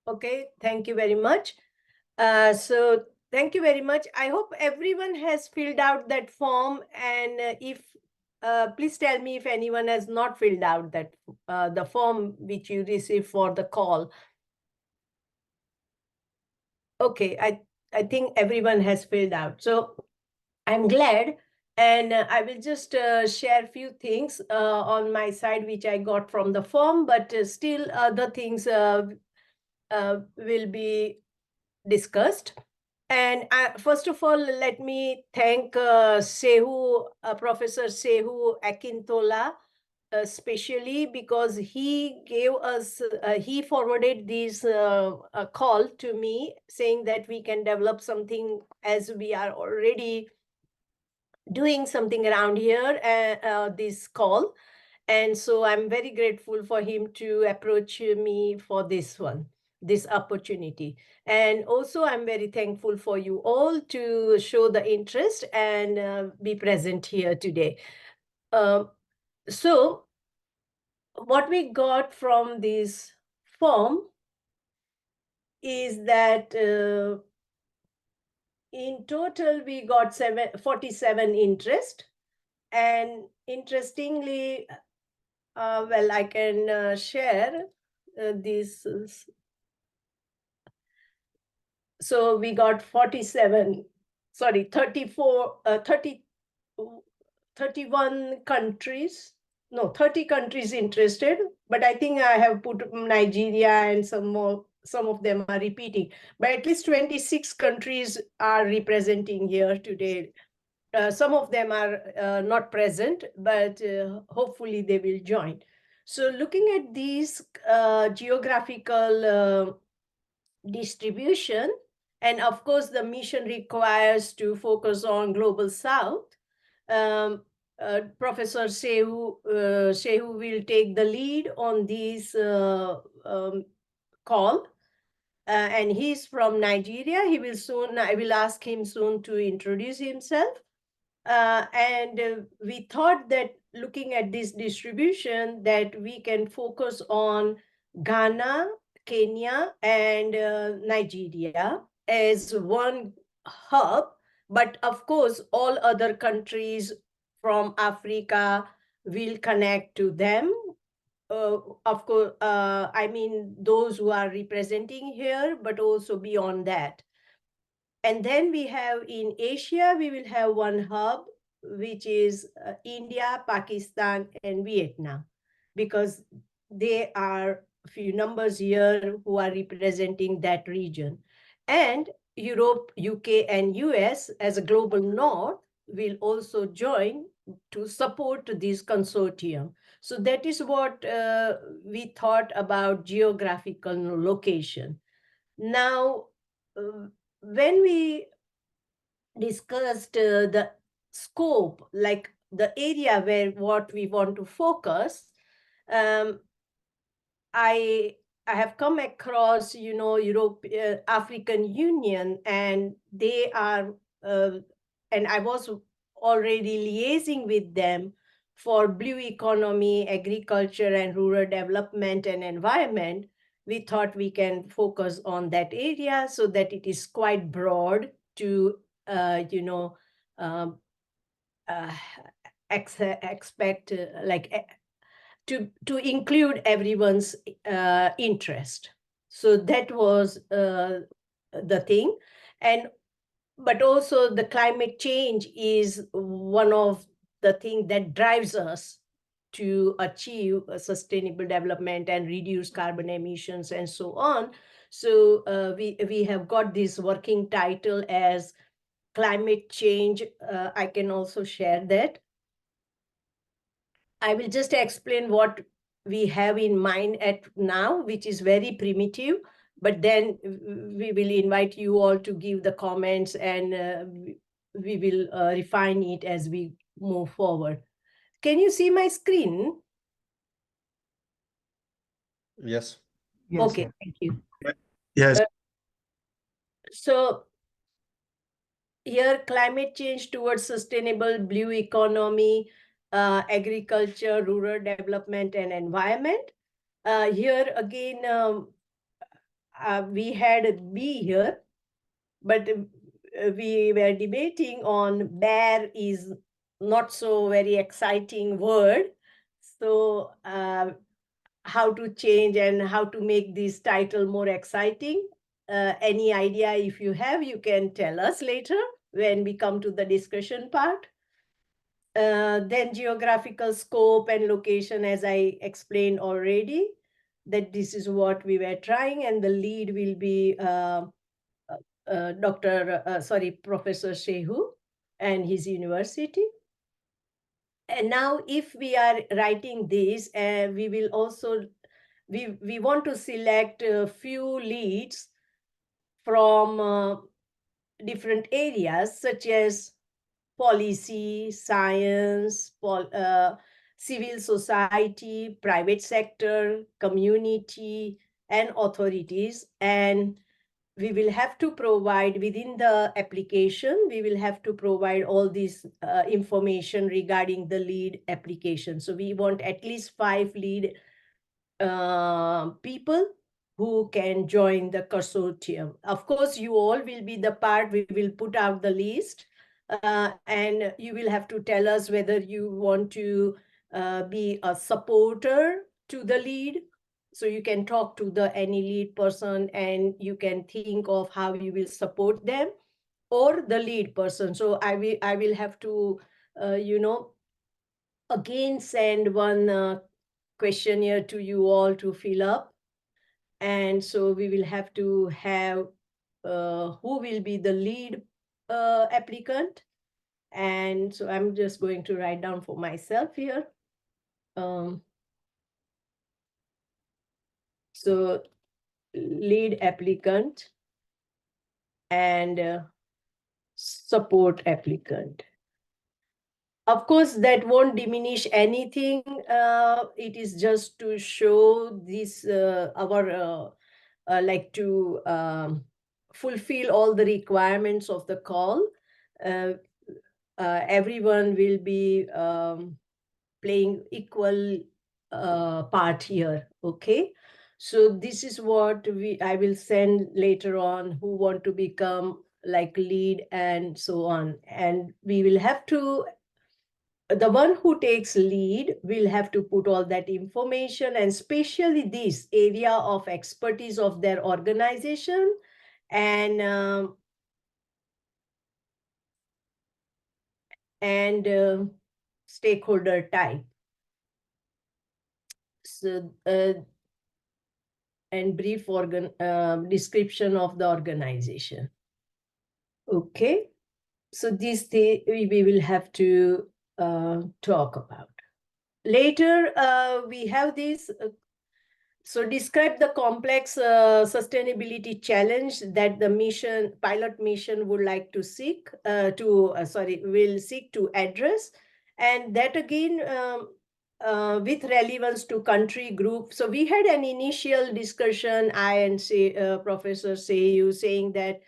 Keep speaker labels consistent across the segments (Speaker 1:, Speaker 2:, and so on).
Speaker 1: Okay, thank you very much. So thank you very much. I hope everyone has filled out that form, and if please tell me if anyone has not filled out that the form which you received for the call. Okay, I think everyone has filled out. So I'm glad, and I will just share a few things on my side which I got from the form, but still other things will be discussed. And first of all, let me thank Professor Sehu Akintola, especially because he gave us, he forwarded this call to me saying that we can develop something as we are already doing something around here, this call. And so I'm very grateful for him to approach me for this one, this opportunity. And also I'm very thankful for you all to show the interest and be present here today. So what we got from this form is that in total we got 47 interest. And interestingly, well, I can share this. So we got 47, sorry, 34, 31 countries, no, 30 countries interested, but I think I have put Nigeria and some more, some of them are repeating, but at least 26 countries are representing here today. Some of them are not present, but hopefully they will join. So looking at these geographical distribution, and of course the mission requires to focus on Global South, Professor Sehu will take the lead on this call. And he's from Nigeria. He will soon, I will ask him soon to introduce himself. And we thought that looking at this distribution, that we can focus on Ghana, Kenya, and Nigeria as one hub. But of course, all other countries from Africa will connect to them. Of course, I mean, those who are representing here, but also beyond that. And then we have in Asia, we will have one hub, which is India, Pakistan, and Vietnam, because they are few numbers here who are representing that region. And Europe, UK, and US as a global north will also join to support this consortium. So that is what we thought about geographical location. Now, when we discussed the scope, like the area where what we want to focus, I have come across, Europe, African Union, and they are, and I was already liaising with them for blue economy, agriculture, and rural development and environment. We thought we can focus on that area so that it is quite broad to, um, expect to include everyone's interest. So that was the thing. But also the climate change is one of the things that drives us to achieve a sustainable development and reduce carbon emissions and so on. So we have got this working title as climate change. I can also share that. I will just explain what we have in mind at now, which is very primitive, but then we will invite you all to give the comments, and we will refine it as we move forward. Can you see my screen?
Speaker 2: Yes.
Speaker 1: Okay, thank you.
Speaker 2: Yes.
Speaker 1: So here, climate change towards sustainable blue economy, agriculture, rural development, and environment. Here again, we had a B here, but we were debating on bear is not so very exciting word. So how to change and how to make this title more exciting. Any idea if you have, you can tell us later when we come to the discussion part. Then geographical scope and location, as I explained already, that this is what we were trying, and the lead will be Professor Shehu and his university. And now if we are writing this, we will also, we want to select a few leads from different areas such as policy, science, civil society, private sector, community, and authorities. And we will have to provide within the application, we will have to provide all this information regarding the lead application. So we want at least 5 lead people who can join the consortium. Of course, you all will be the part, we will put out the list, and you will have to tell us whether you want to be a supporter to the lead. So you can talk to the any lead person and you can think of how you will support them, or the lead person. So I will have to, again send one questionnaire to you all to fill up. And so we will have to have who will be the lead applicant. And so I'm just going to write down for myself here. So lead applicant and support applicant. Of course, that won't diminish anything. It is just to show this, our like to fulfill all the requirements of the call. Everyone will be playing equal part here, okay? So this is what I will send later on, who want to become like lead and so on. And we will have to, the one who takes lead will have to put all that information, and especially this area of expertise of their organization and stakeholder type. So and brief description of the organization. Okay, so this we will have to talk about. Later, we have this. So describe the complex sustainability challenge that the pilot mission would like to seek will seek to address, and that again with relevance to country group. So we had an initial discussion, I and Professor Seyu saying that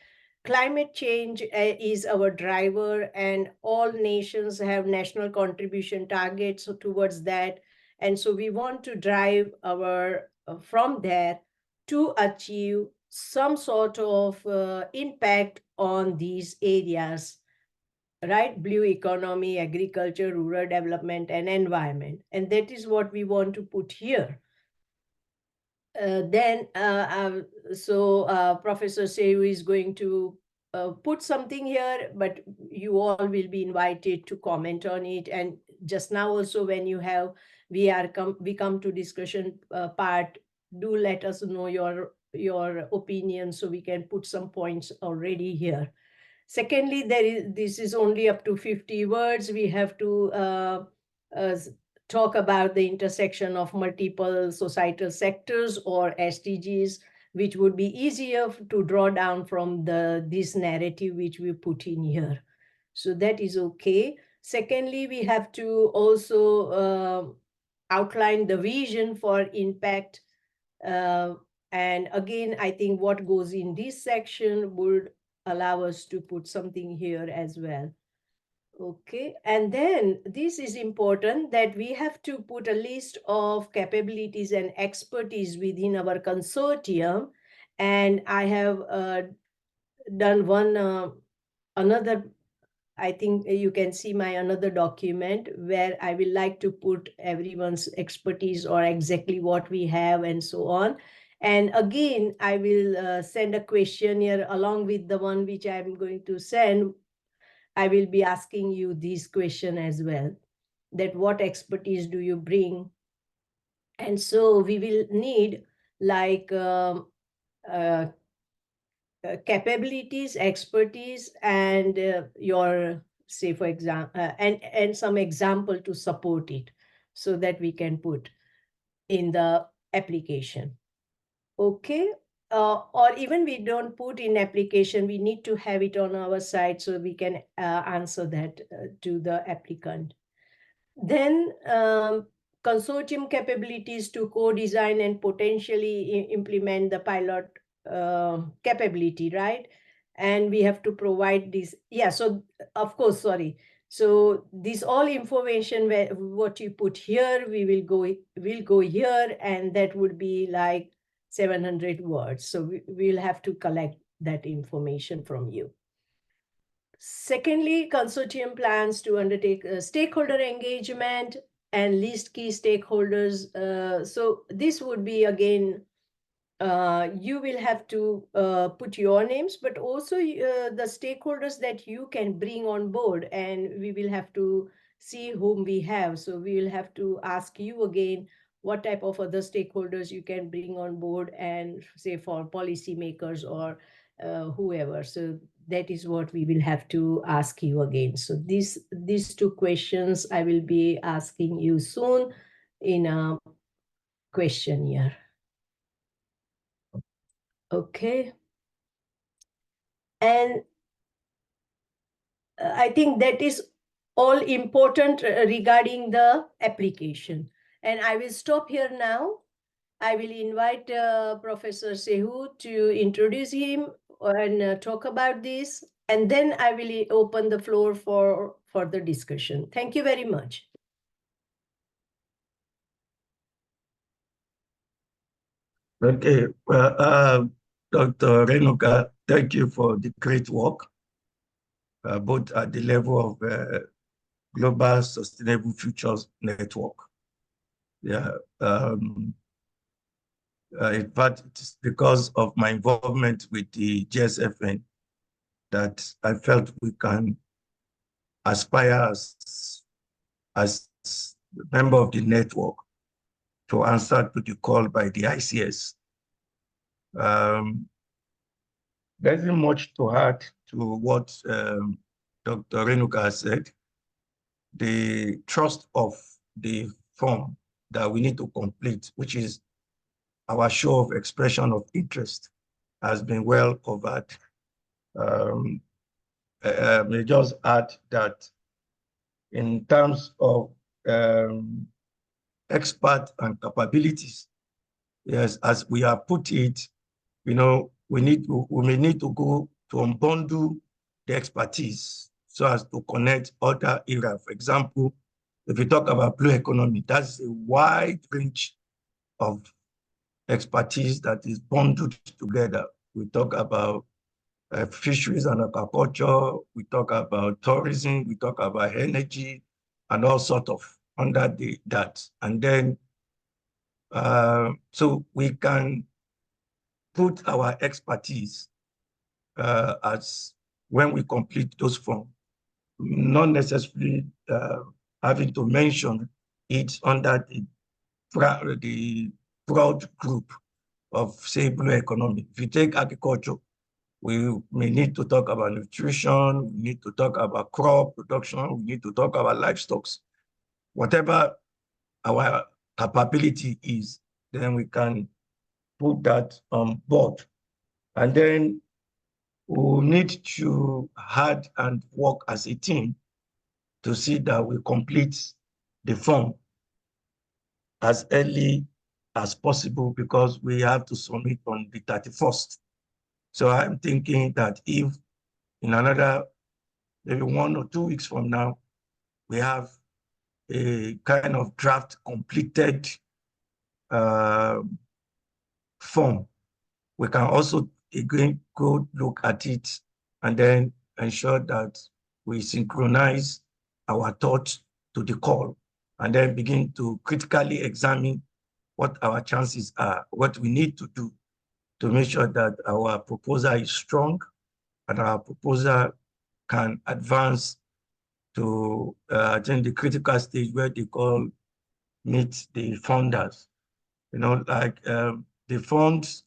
Speaker 1: climate change is our driver, and all nations have national contribution targets towards that. And so we want to drive our from there to achieve some sort of impact on these areas, right? Blue economy, agriculture, rural development, and environment. And that is what we want to put here. Professor Seyu is going to put something here, but you all will be invited to comment on it. And just now also, when you have, we come to discussion part, do let us know your opinion so we can put some points already here. Secondly, this is only up to 50 words. We have to talk about the intersection of multiple societal sectors or SDGs, which would be easier to draw down from this narrative which we put in here. So that is okay. Secondly, we have to also outline the vision for impact. And again, I think what goes in this section would allow us to put something here as well. Okay, and then this is important that we have to put a list of capabilities and expertise within our consortium, And I have done one another, I think you can see my another document where I will like to put everyone's expertise or exactly what we have and so on. And again, I will send a questionnaire along with the one which I'm going to send. I will be asking you this question as well, that what expertise do you bring? And so we will need like uh, capabilities, expertise, and your, say for example, and some example to support it, so that we can put in the application. Okay. Or even we don't put in application, we need to have it on our site so we can answer that to the applicant. Then consortium capabilities to co-design and potentially implement the pilot capability, right? And we have to provide this. Yeah, so of course, sorry. So this all information, where what you put here, we'll go here, and that would be like 700 words. So we'll have to collect that information from you. Secondly, consortium plans to undertake stakeholder engagement and list key stakeholders. So this would be, again, you will have to put your names, but also the stakeholders that you can bring on board, and we will have to see whom we have. So we will have to ask you again what type of other stakeholders you can bring on board, and say for policymakers or whoever. So that is what we will have to ask you again. So these two questions I will be asking you soon in a questionnaire. Okay. And I think that is all important regarding the application. And I will stop here now. I will invite Professor Sehu to introduce him and talk about this. And then I will open the floor for further discussion. Thank you very much.
Speaker 3: Okay, well, Dr. Renuka, thank you for the great work, both at the level of Global Sustainable Futures Network. Yeah, in fact, it's because of my involvement with the GSFN that I felt we can aspire as a member of the network to answer to the call by the ICS. There isn't much to add to what Dr. Renuka said. The trust of the form that we need to complete, which is our show of expression of interest, has been well covered. May just add that in terms of expert and capabilities, yes, as we have put it, you know, we may need to go to unbundle the expertise so as to connect other areas. For example, if we talk about blue economy, that's a wide range of expertise that is bundled together. We talk about fisheries and aquaculture, we talk about tourism, we talk about energy, and all sort of under that. And then, so we can put our expertise as when we complete those forms, not necessarily having to mention it under the broad group of, say, blue economy. If you take agriculture, we may need to talk about nutrition, we need to talk about crop production, we need to talk about livestock. Whatever our capability is, then we can put that on board. And then we'll need to add and work as a team to see that we complete the form as early as possible, because we have to submit on the 31st. So I'm thinking that if in another maybe 1 or 2 weeks from now, we have a kind of draft completed form, we can also again go look at it and then ensure that we synchronize our thoughts to the call and then begin to critically examine what our chances are, what we need to do to make sure that our proposal is strong and our proposal can advance to, I think, the critical stage where they call meet the funders. You know, like the funds,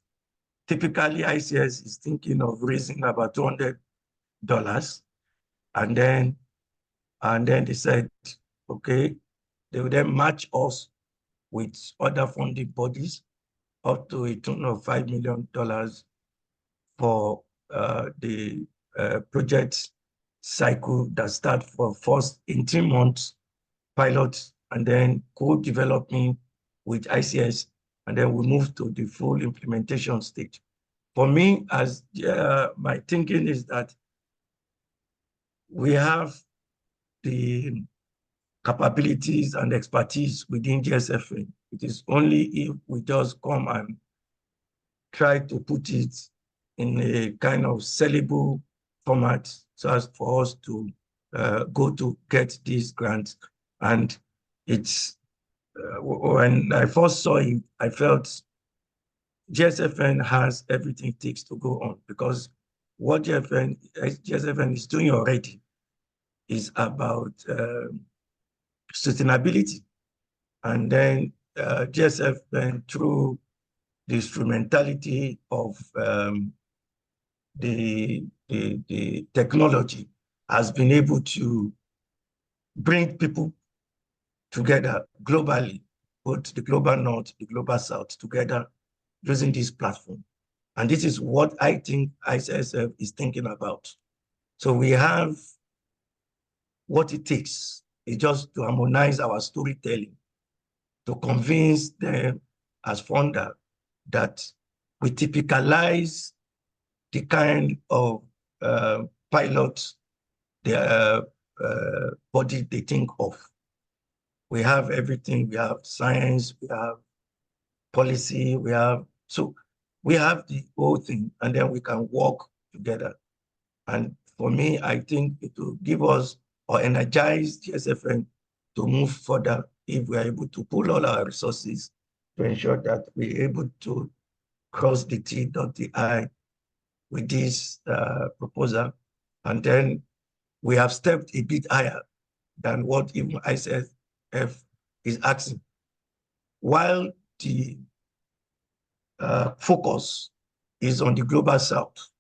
Speaker 3: typically ICS is thinking of raising about $200, and then they said, okay, they will then match us with other funding bodies up to a tune of $5 million for the project cycle that start for first 18 months pilot and then co-developing with ICS, and then we move to the full implementation stage. For me, as my thinking is that we have the capabilities and expertise within GSFN. It is only if we just come and try to put it in a kind of sellable format so as for us to go to get these grants. And it's, when I first saw it, I felt GSFN has everything it takes to go on, because what GSFN is doing already is about sustainability. And then GSFN, through the instrumentality of the technology, has been able to bring people together globally, both the global north, the global south together using this platform. And this is what I think ICSF is thinking about. So we have what it takes. It's just to harmonize our storytelling, to convince them as founder that we typicalize the kind of pilot the body they think of. We have everything. We have science, we have policy, we have the whole thing, and then we can work together. And for me, I think it will give us or energize GSFN to move further if we are able to pull all our resources to ensure that we're able to cross the T, dot the I with this proposal. And then we have stepped a bit higher than what even ICF is asking. While the focus is on the global south,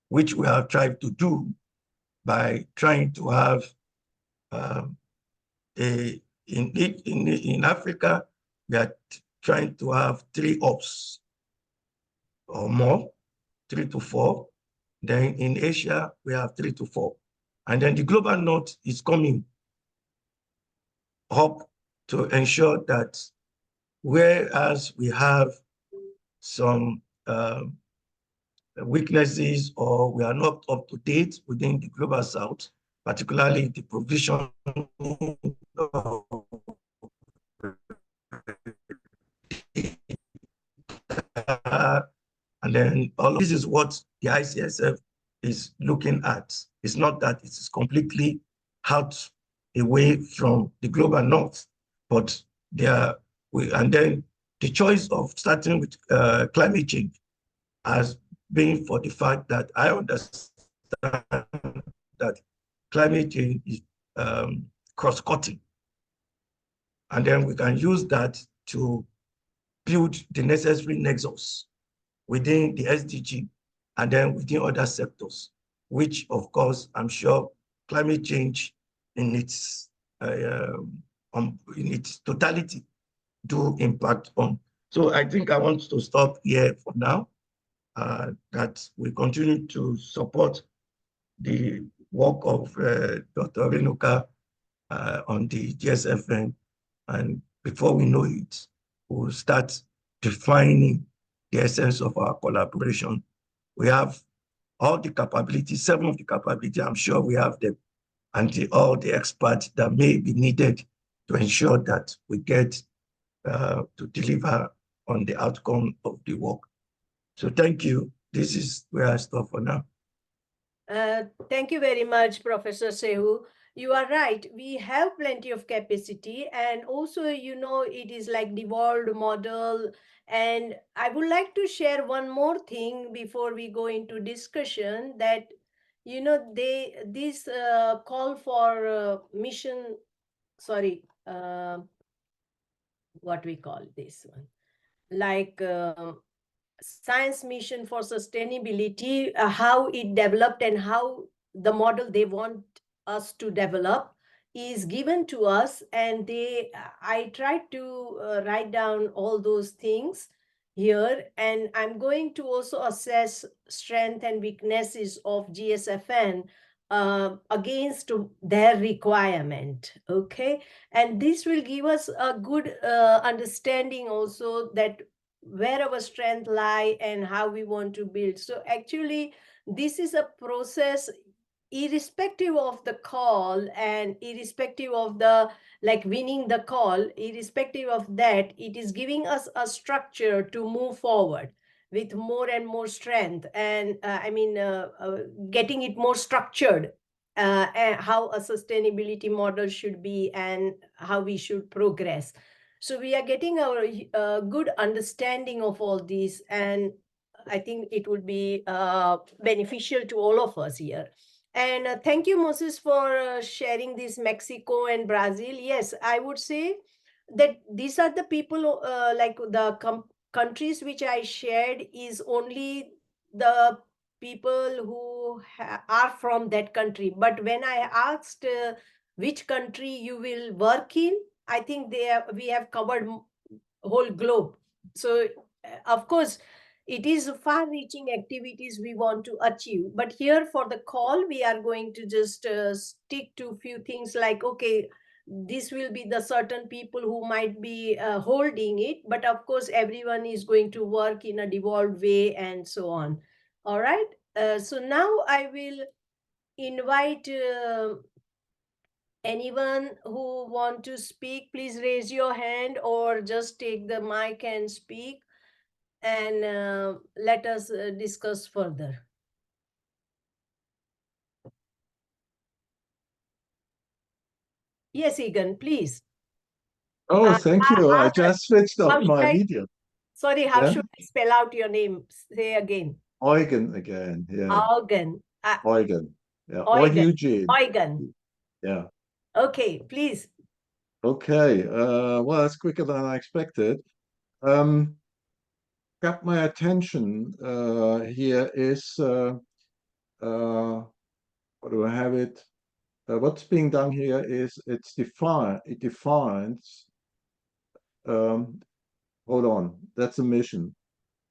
Speaker 3: which we have tried to do by trying to have in Africa, we are trying to have 3 hubs or more, 3 to 4. Then in Asia, we have 3 to 4. And then the global north is coming up to ensure that whereas we have some weaknesses or we are not up to date within the global south, particularly the provision of and then all of this is what the ICSF is looking at. It's not that it is completely out away from the global north, but and then the choice of starting with climate change has been for the fact that I understand that climate change is cross-cutting. And then we can use that to build the necessary nexus within the SDG and then within other sectors, which of course, I'm sure climate change in its totality do impact on. So I think I want to stop here for now, that we continue to support the work of Dr. Renuka on the GSFN. And before we know it, we'll start defining the essence of our collaboration. We have all the capabilities, 7 of the capabilities, I'm sure we have them, and all the experts that may be needed to ensure that we get to deliver on the outcome of the work. So thank you. This is where I stop for now.
Speaker 1: Thank you very much, Professor Sehu. You are right. We have plenty of capacity, and also, it is like devolved model. And I would like to share one more thing before we go into discussion, that this call for mission. Sorry, what we call this one, like. Science mission for sustainability, how it developed and how the model they want us to develop is given to us. And I tried to write down all those things here, and I'm going to also assess strength and weaknesses of GSFN against their requirement. Okay, and this will give us a good understanding also that where our strength lie and how we want to build. So actually, this is a process irrespective of the call and irrespective of the like winning the call. Irrespective of that, it is giving us a structure to move forward with more and more strength, and getting it more structured, and how a sustainability model should be and how we should progress. So we are getting our good understanding of all these, and I think it would be beneficial to all of us here. And thank you, Moses, for sharing this Mexico and Brazil. Yes, I would say that these are the people, like the countries which I shared is only the people who are from that country. But when I asked which country you will work in, I think we have covered whole globe. So, of course, it is far-reaching activities we want to achieve. But here for the call, we are going to just stick to few things like, okay, this will be the certain people who might be holding it. But of course, everyone is going to work in a devolved way and so on. All right. So now I will invite anyone who want to speak. Please raise your hand or just take the mic and speak, and let us discuss further. Yes, Egan, please.
Speaker 2: Oh, thank you. I just switched
Speaker 1: how
Speaker 2: off
Speaker 1: should
Speaker 2: my
Speaker 1: I-
Speaker 2: video.
Speaker 1: Sorry, how
Speaker 2: Yeah?
Speaker 1: should I spell out your name? Say again.
Speaker 2: Eugen again. Yeah.
Speaker 1: Eugen.
Speaker 2: Eugen. Yeah. Or
Speaker 1: Eugen.
Speaker 2: Eugene.
Speaker 1: Eugen.
Speaker 2: Yeah.
Speaker 1: Okay, please.
Speaker 2: Okay. Well, that's quicker than I expected. Got my attention here is what do I have it? What's being done here is it defines hold on, that's a mission.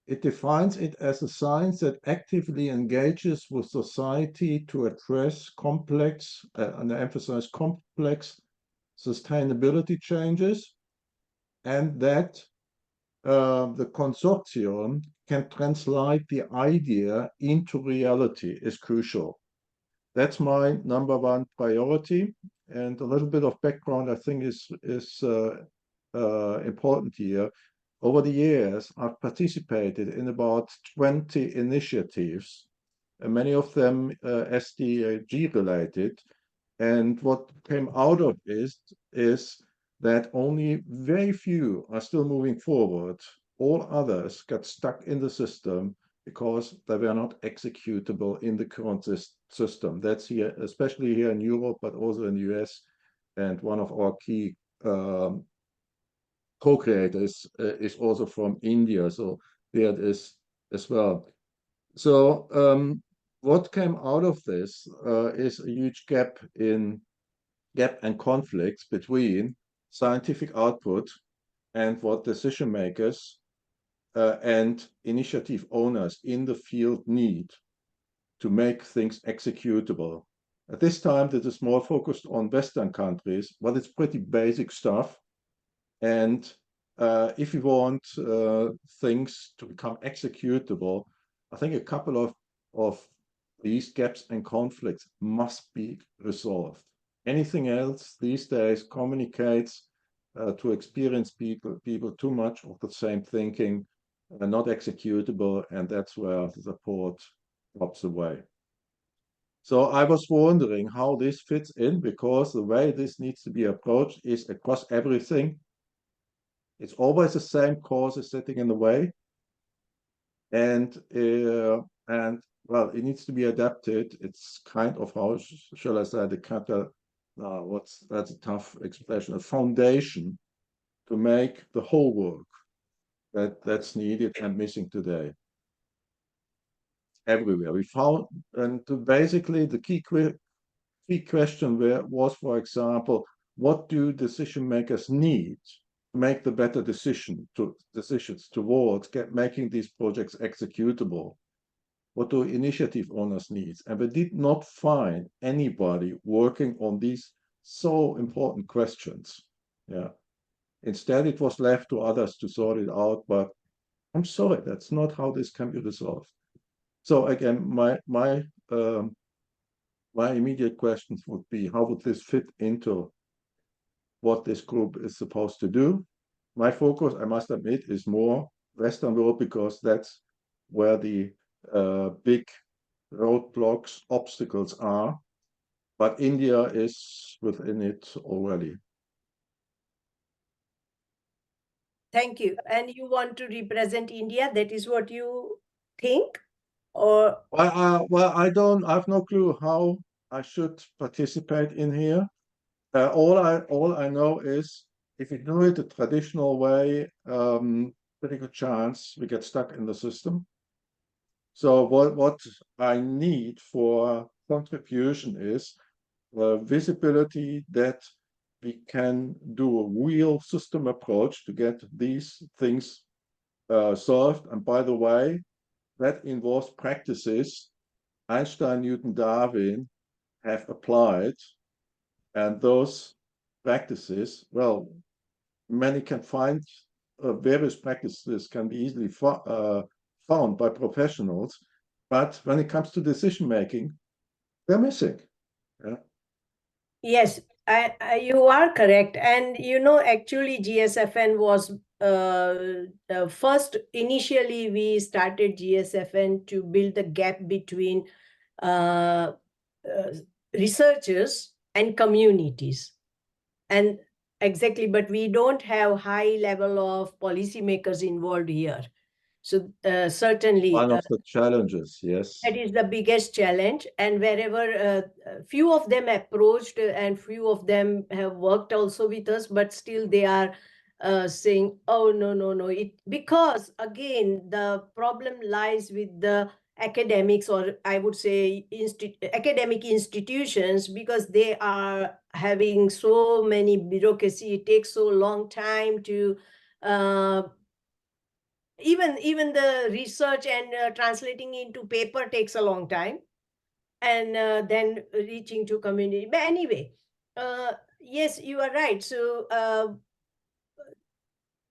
Speaker 2: It defines it as a science that actively engages with society to address complex, and I emphasize complex sustainability changes, and that the consortium can translate the idea into reality is crucial. That's my number one priority. And a little bit of background, I think, is important here. Over the years, I've participated in about 20 initiatives, and many of them SDG related. And what came out of this is that only very few are still moving forward. All others got stuck in the system because they were not executable in the current system. That's here, especially here in Europe, but also in the US. And one of our key co-creators is also from India, so there it is as well. So what came out of this is a huge gap and conflicts between scientific output and what decision makers and initiative owners in the field need to make things executable. At this time, this is more focused on Western countries, but it's pretty basic stuff. And if you want things to become executable, I think a couple of these gaps and conflicts must be resolved. Anything else these days communicates to experienced people too much of the same thinking, not executable, and that's where the support drops away. So I was wondering how this fits in, because the way this needs to be approached is across everything. It's always the same causes sitting in the way, and well, it needs to be adapted. It's kind of, how shall I say, that's a tough expression, a foundation to make the whole work that's needed and missing today everywhere. We found, and basically the key question was, for example, what do decision makers need to make the better decisions towards making these projects executable? What do initiative owners need? And we did not find anybody working on these so important questions. Yeah. Instead, it was left to others to sort it out. But I'm sorry, that's not how this can be resolved. So again, my immediate questions would be, how would this fit into what this group is supposed to do? My focus, I must admit, is more Western world, because that's where the big roadblocks, obstacles are. But India is within it already.
Speaker 1: Thank you. And you want to represent India? That is what you think? Or
Speaker 2: Well, I have no clue how I should participate in here. All I know is, if you do it the traditional way, pretty good chance we get stuck in the system. So what I need for contribution is visibility, that we can do a real system approach to get these things solved. And by the way, that involves practices Einstein, Newton, Darwin have applied, and those practices, well, many can find, various practices can be easily found by professionals, but when it comes to decision making, they're missing. Yeah.
Speaker 1: yes, you are correct. And actually GSFN was first, initially we started GSFN to build the gap between uh, researchers and communities. And exactly, but we don't have high level of policymakers involved here. So certainly
Speaker 2: One of the challenges, yes.
Speaker 1: that is the biggest challenge. And wherever few of them approached, and few of them have worked also with us, but still they are saying, oh, no, because again, the problem lies with the academics, or I would say academic institutions, because they are having so many bureaucracy. It takes so long time to even the research and translating into paper takes a long time, and then reaching to community. But anyway, yes, you are right. So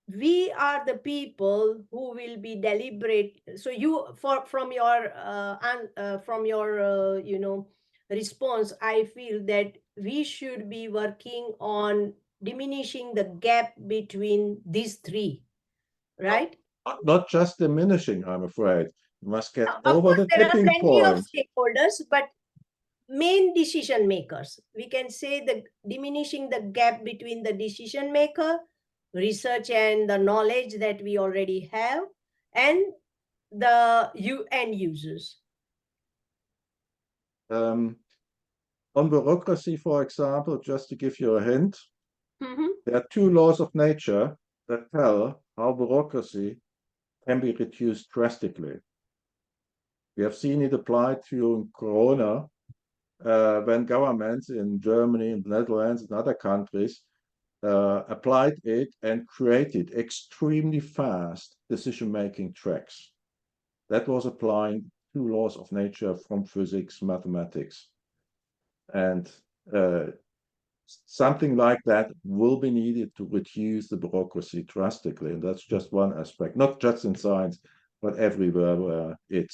Speaker 1: we are the people who will be deliberate. So you, from your response, I feel that we should be working on diminishing the gap between these three, right?
Speaker 2: Not just diminishing, I'm afraid. You must get
Speaker 1: Of
Speaker 2: over
Speaker 1: course,
Speaker 2: the
Speaker 1: there are
Speaker 2: tipping
Speaker 1: plenty of
Speaker 2: point.
Speaker 1: stakeholders, but main decision makers, we can say, the diminishing the gap between the decision maker, research and the knowledge that we already have, and the end users.
Speaker 2: On bureaucracy, for example, just to give you a hint, there are two laws of nature that tell how bureaucracy can be reduced drastically. We have seen it applied during Corona, when governments in Germany, in the Netherlands, and other countries applied it and created extremely fast decision-making tracks. That was applying two laws of nature from physics, mathematics. And something like that will be needed to reduce the bureaucracy drastically. And that's just one aspect, not just in science, but everywhere where it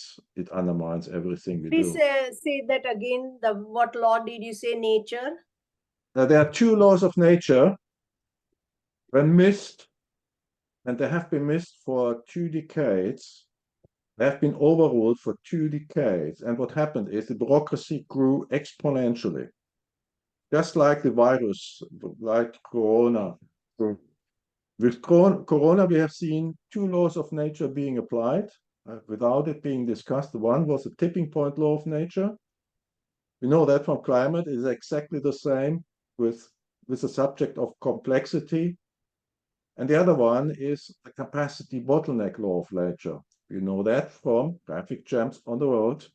Speaker 2: undermines everything we
Speaker 1: Please
Speaker 2: do.
Speaker 1: say that again. What law did you say? Nature?
Speaker 2: Now, there are two laws of nature. When missed, and they have been missed for 2 decades. They have been overruled for 2 decades. And what happened is the bureaucracy grew exponentially, just like the virus, like Corona. So with Corona, we have seen 2 laws of nature being applied without it being discussed. One was the tipping point law of nature. We know that from climate is exactly the same with the subject of complexity. And the other one is the capacity bottleneck law of nature. You know that from traffic jams on the road.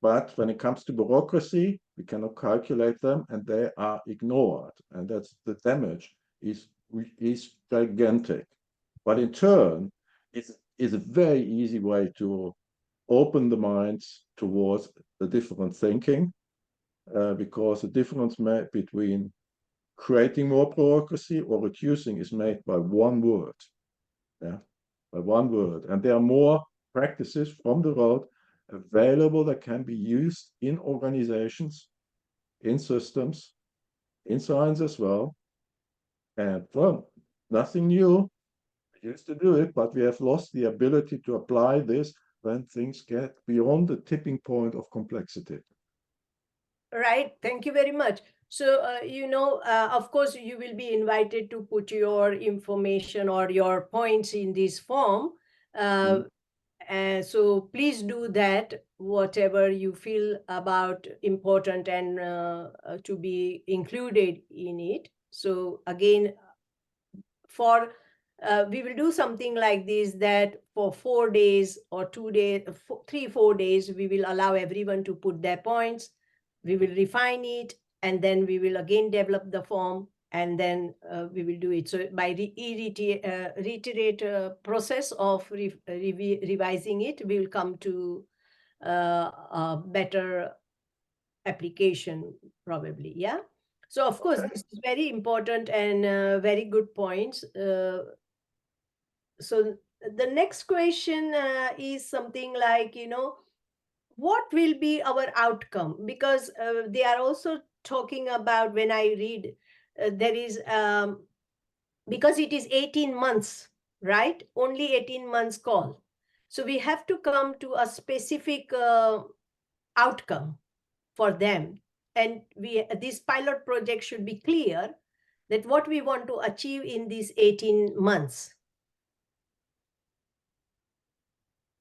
Speaker 2: But when it comes to bureaucracy, we cannot calculate them and they are ignored. And that's the damage is gigantic. But in turn, it's a very easy way to open the minds towards the different thinking, because the difference between creating more bureaucracy or reducing is made by one word. Yeah, by one word. And there are more practices from the road available that can be used in organizations, in systems, in science as well. And well, nothing new. We used to do it, but we have lost the ability to apply this when things get beyond the tipping point of complexity.
Speaker 1: Right. Thank you very much. So, of course, you will be invited to put your information or your points in this form. And so please do that, whatever you feel about important and to be included in it. So again, we will do something like this, that for 4 days or 2 days, 4 days, we will allow everyone to put their points. We will refine it, and then we will again develop the form, and then we will do it. So by reiterate process of revising it, we will come to a better application probably. Yeah. So of course, this is very important and very good points. So the next question is something like, what will be our outcome? Because they are also talking about, when I read, there is, because it is 18 months, right? Only 18 months call. So we have to come to a specific outcome for them. And this pilot project should be clear that what we want to achieve in these 18 months.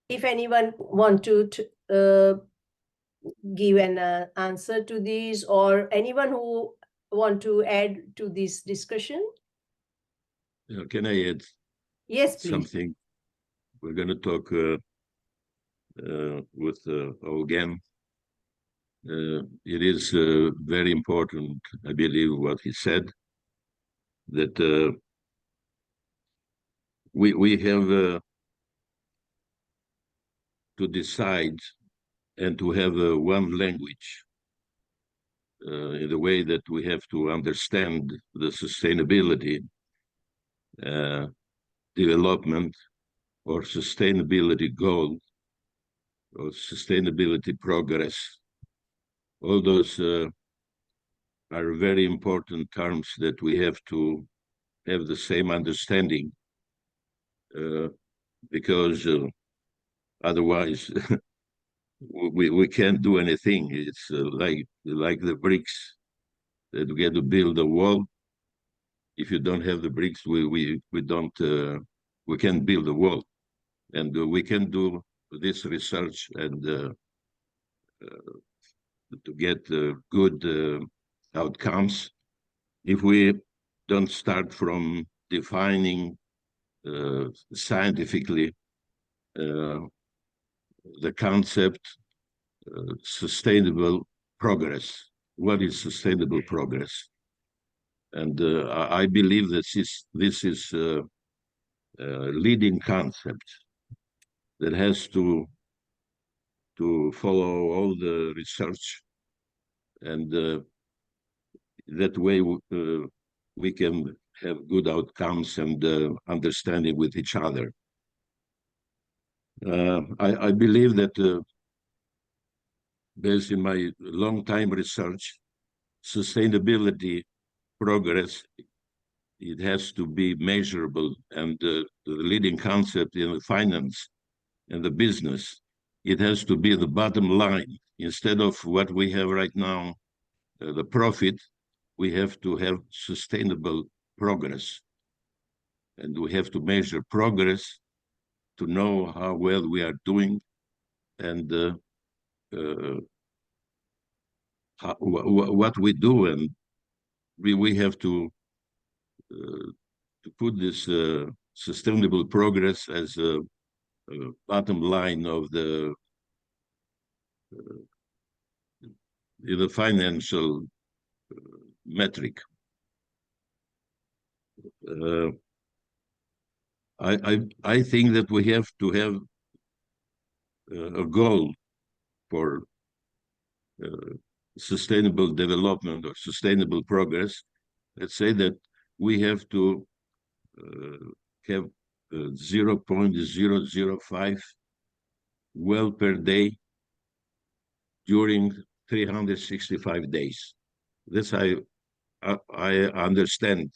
Speaker 1: If anyone want to give an answer to this, or anyone who want to add to this discussion?
Speaker 4: Can I add
Speaker 1: Yes, please.
Speaker 4: something? We're going to talk with Eugen. It is very important, I believe, what he said, that we have to decide and to have one language in the way that we have to understand the sustainability development or sustainability goal or sustainability progress. All those are very important terms that we have to have the same understanding, because otherwise we can't do anything. It's like the bricks that we get to build a wall. If you don't have the bricks, we can't build a wall, and we can do this research and to get good outcomes if we don't start from defining scientifically the concept sustainable progress. What is sustainable progress? And I believe that this is a leading concept that has to follow all the research, and that way we can have good outcomes and understanding with each other. I believe that based in my long time research, sustainability progress it has to be measurable, and the leading concept in the finance and the business, it has to be the bottom line. Instead of what we have right now, the profit, we have to have sustainable progress. And we have to measure progress to know how well we are doing, and what we do. And we have to put this sustainable progress as a bottom line of the financial metric. I think that we have to have a goal for sustainable development or sustainable progress. Let's say that we have to have 0.005 well per day during 365 days. This I understand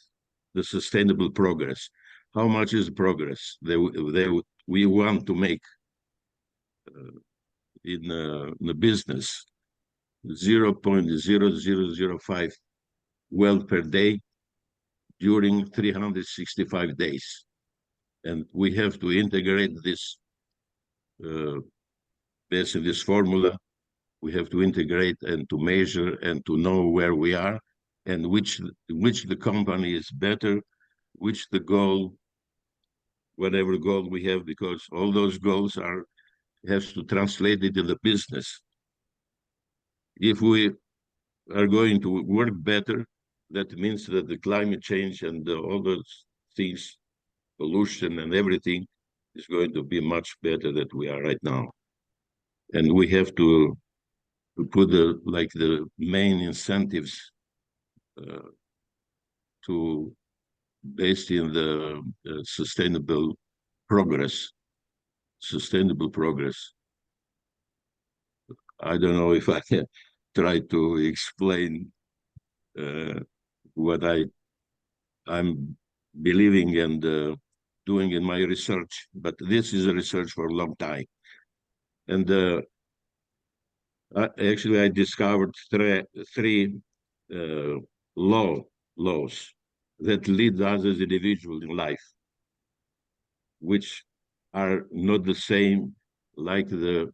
Speaker 4: the sustainable progress. How much is progress we want to make in the business? 0.0005 well per day during 365 days. And we have to integrate this based on this formula. We have to integrate and to measure and to know where we are, and which the company is better, which the goal, whatever goal we have, because all those goals has to translate it in the business. If we are going to work better, that means that the climate change and all those things, pollution and everything, is going to be much better than we are right now. And we have to put the main incentives to based in the sustainable progress. Sustainable progress. I don't know if I can try to explain what I'm believing and doing in my research, but this is a research for a long time. And actually, I discovered three laws that lead us as individuals in life, which are not the same like the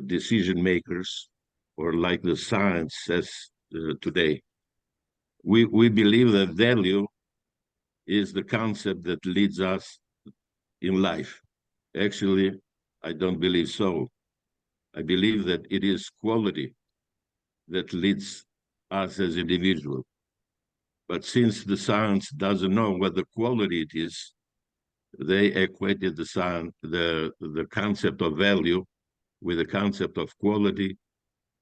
Speaker 4: decision makers or like the science says today. We believe that value is the concept that leads us in life. Actually, I don't believe so. I believe that it is quality that leads us as individuals. But since the science doesn't know what the quality it is, they equated the concept of value with the concept of quality,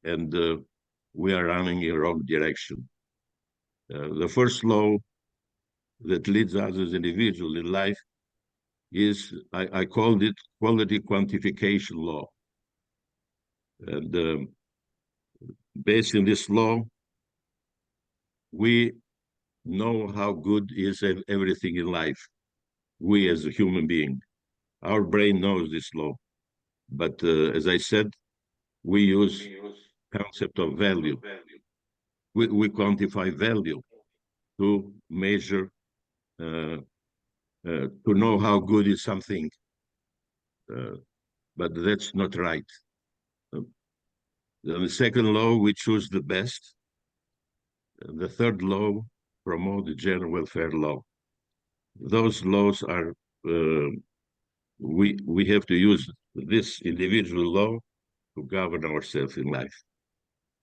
Speaker 4: and we are running in the wrong direction. The first law that leads us as individuals in life is, I called it quality quantification law. And based on this law, we know how good is everything in life. We as a human being, our brain knows this law. But as I said, we use concept of value. We quantify value to measure, to know how good is something. But that's not right. The second law, we choose the best. The third law, promote the general welfare law. Those laws are, we have to use this individual law to govern ourselves in life.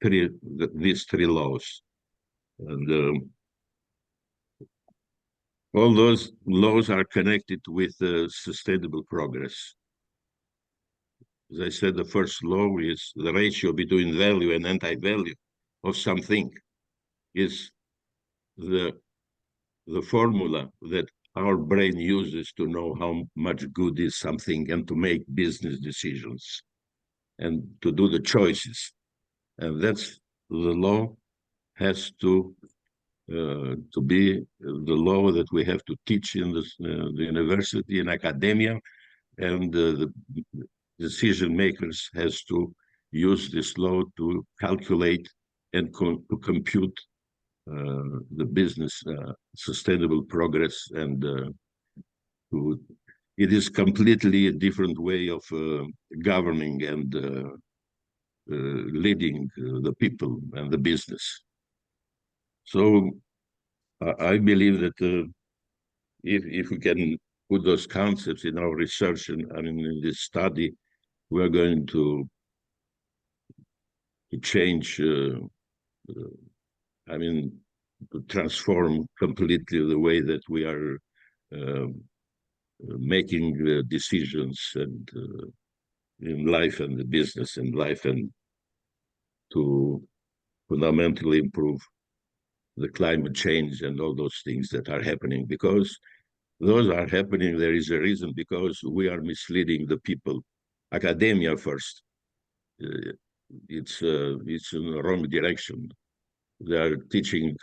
Speaker 4: These three laws. And all those laws are connected with sustainable progress. As I said, the first law is the ratio between value and anti-value of something is the formula that our brain uses to know how much good is something and to make business decisions and to do the choices. And that's the law has to to be the law that we have to teach in the university and academia, and the decision makers has to use this law to calculate and to compute the business sustainable progress, and it is completely a different way of governing and leading the people and the business. So I believe that if we can put those concepts in our research and in this study, we are going to change, to transform completely the way that we are making decisions and in life and the business and life, and to fundamentally improve the climate change and all those things that are happening, because those are happening. There is a reason, because we are misleading the people. Academia first, it's in the wrong direction. They are teaching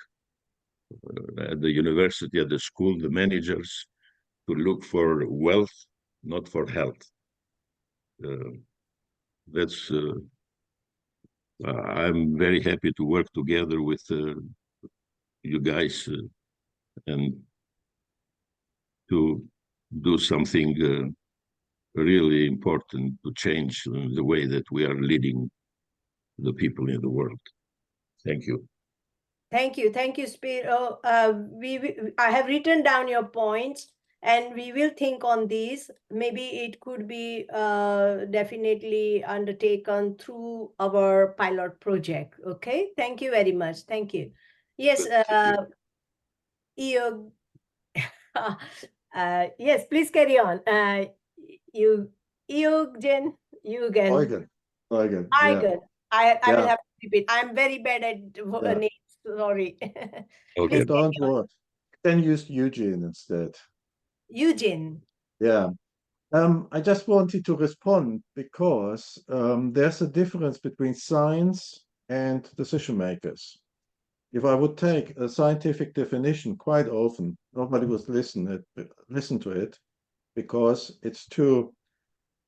Speaker 4: at the university, at the school, the managers to look for wealth, not for health. I'm very happy to work together with you guys and to do something really important to change the way that we are leading the people in the world. Thank you.
Speaker 1: Thank you, Spiro. I have written down your points, and we will think on these. Maybe it could be definitely undertaken through our pilot project. Okay, thank you very much. Thank you. Yes, you. Yes, please carry on. Eugen.
Speaker 2: Eugen.
Speaker 1: Yeah. I will
Speaker 2: Yeah.
Speaker 1: have to repeat. I'm very bad at
Speaker 2: Yeah.
Speaker 1: names. Sorry.
Speaker 4: Okay.
Speaker 1: Please
Speaker 2: Don't
Speaker 1: carry on.
Speaker 2: worry. Then use Eugene instead.
Speaker 1: Eugene.
Speaker 2: Yeah. I just wanted to respond because there's a difference between science and decision makers. If I would take a scientific definition, quite often nobody would listen to it because it's too,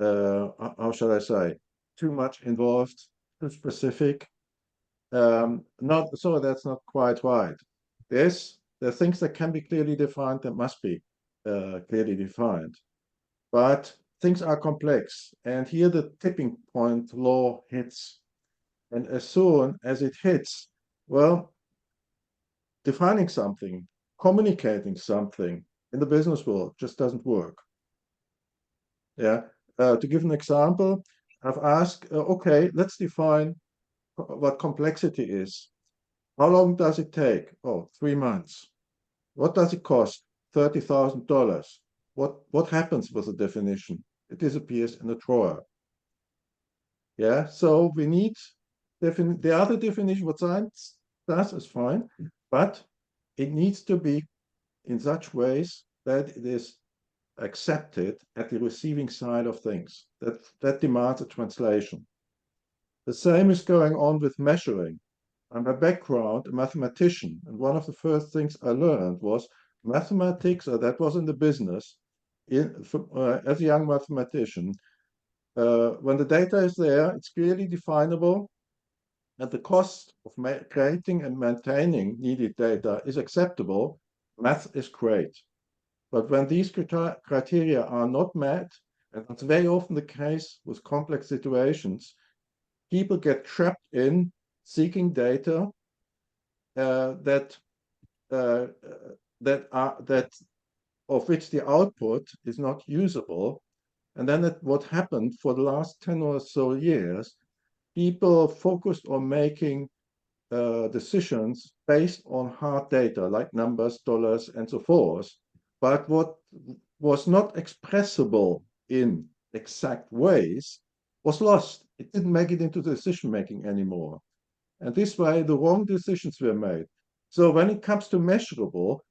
Speaker 2: how shall I say, too much involved, too specific. Not so that's not quite right. There are things that can be clearly defined that must be clearly defined. But things are complex, and here the tipping point law hits. And as soon as it hits, well, defining something, communicating something in the business world just doesn't work. Yeah. To give an example, I've asked, okay, let's define what complexity is. How long does it take? Oh, 3 months. What does it cost? $30,000. What happens with the definition? It disappears in the drawer. Yeah, so we need the other definition, what science does is fine, but it needs to be in such ways that it is accepted at the receiving side of things. That demands a translation. The same is going on with measuring. I'm by background a mathematician, and one of the first things I learned was mathematics, or that was in the business, as a young mathematician. When the data is there, it's clearly definable, and the cost of creating and maintaining needed data is acceptable. Math is great. But when these criteria are not met, and that's very often the case with complex situations, people get trapped in seeking data that of which the output is not usable. And then what happened for the last 10 or so years, people focused on making decisions based on hard data like numbers, dollars, and so forth. But what was not expressible in exact ways was lost. It didn't make it into decision making anymore. And this way, the wrong decisions were made. So when it comes to measurable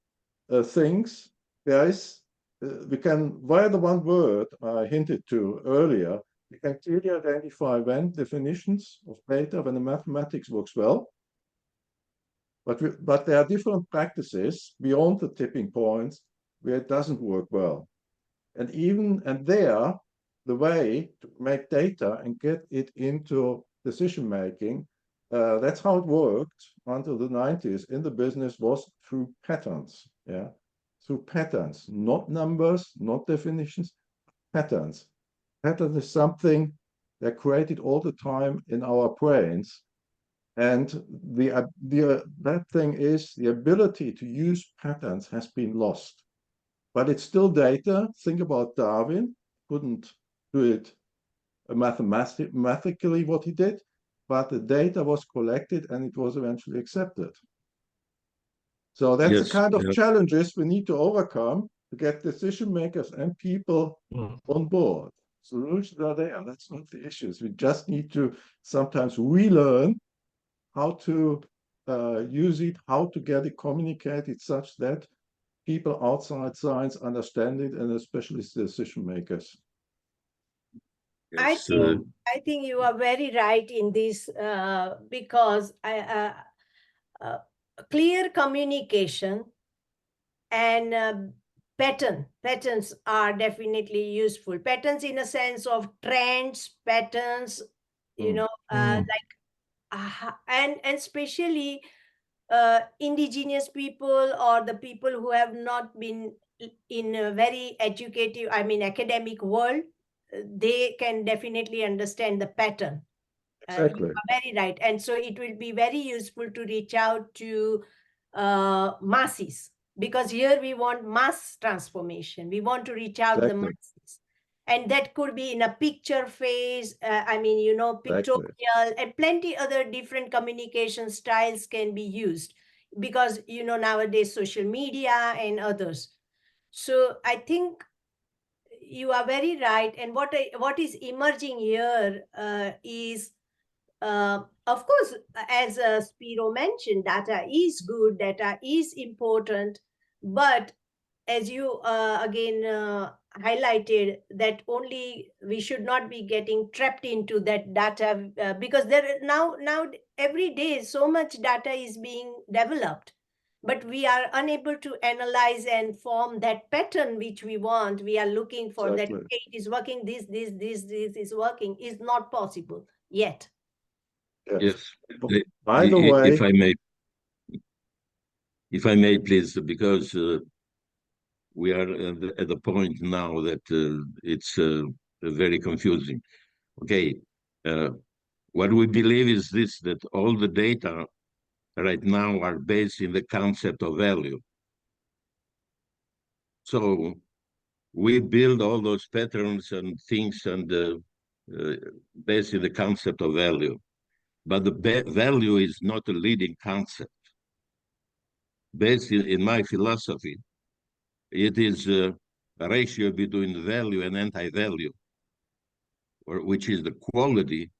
Speaker 2: things, we can, via the one word I hinted to earlier, we can clearly identify when definitions of data, when the mathematics works well, But there are different practices beyond the tipping points where it doesn't work well. And there, the way to make data and get it into decision making, that's how it worked until the 90s in the business, was through patterns. Yeah, through patterns, not numbers, not definitions, patterns. Pattern is something they're created all the time in our brains. And that thing is the ability to use patterns has been lost. But it's still data. Think about Darwin, couldn't do it mathematically what he did, but the data was collected and it was eventually accepted. So that's the kind of challenges we need to overcome to get decision makers and people on board. Solutions are there, that's not the issues. We just need to sometimes relearn how to use it, how to get it communicated such that people outside science understand it, and especially decision makers.
Speaker 4: Yes,
Speaker 1: I think you are very right in this because clear communication and patterns are definitely useful. Patterns in a sense of trends, patterns, you know, like and especially indigenous people or the people who have not been in a very educative, I mean, academic world, they can definitely understand the pattern.
Speaker 2: Exactly.
Speaker 1: You are very right. And so it will be very useful to reach out to masses, because here we want mass transformation. We want to reach out the masses. And that could be in a picture phase, I mean, you know, pictorial, and plenty other different communication styles can be used because, you know, nowadays social media and others. So I think you are very right. And what is emerging here is, of course, as Spiro mentioned, data is good, data is important, but as you again highlighted, that only we should not be getting trapped into that data because there now every day so much data is being developed, but we are unable to analyze and form that pattern which we want. We are looking for that, okay, it is working, this is working, is not possible yet.
Speaker 4: Yes.
Speaker 2: By the way,
Speaker 4: if I may, please, because we are at the point now that it's very confusing. Okay, what we believe is this, that all the data right now are based in the concept of value. So we build all those patterns and things and based in the concept of value. But the value is not a leading concept. Based in my philosophy, it is a ratio between value and anti-value, which is the quality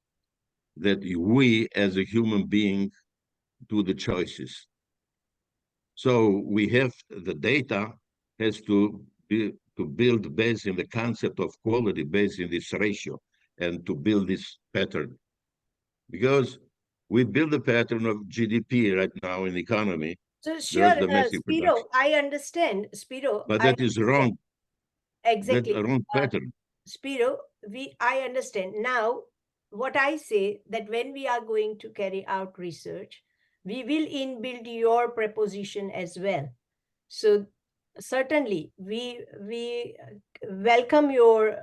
Speaker 4: that we as a human being do the choices. So we have the data has to build based in the concept of quality, based in this ratio, and to build this pattern. Because we build a pattern of GDP right now in the economy.
Speaker 1: So sure, Spiro, I understand, Spiro.
Speaker 4: But that is wrong.
Speaker 1: Exactly.
Speaker 4: That's a wrong pattern.
Speaker 1: Spiro, I understand. Now, what I say, that when we are going to carry out research, we will inbuild your preposition as well. So certainly we welcome your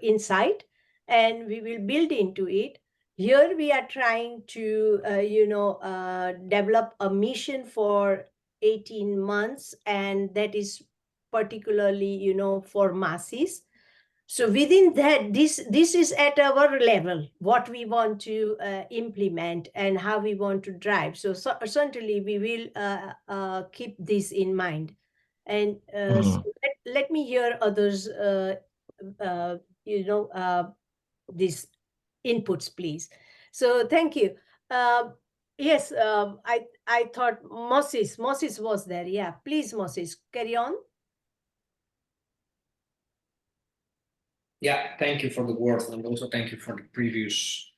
Speaker 1: insight, and we will build into it. Here we are trying to develop a mission for 18 months, and that is particularly for masses. So within that, this is at our level, what we want to implement and how we want to drive. So certainly we will keep this in mind. And so let me hear others, these inputs, please. So thank you. Yes, I thought Moses was there. Yeah, please, Moses, carry on.
Speaker 5: Yeah, thank you for the words, and also thank you for the previous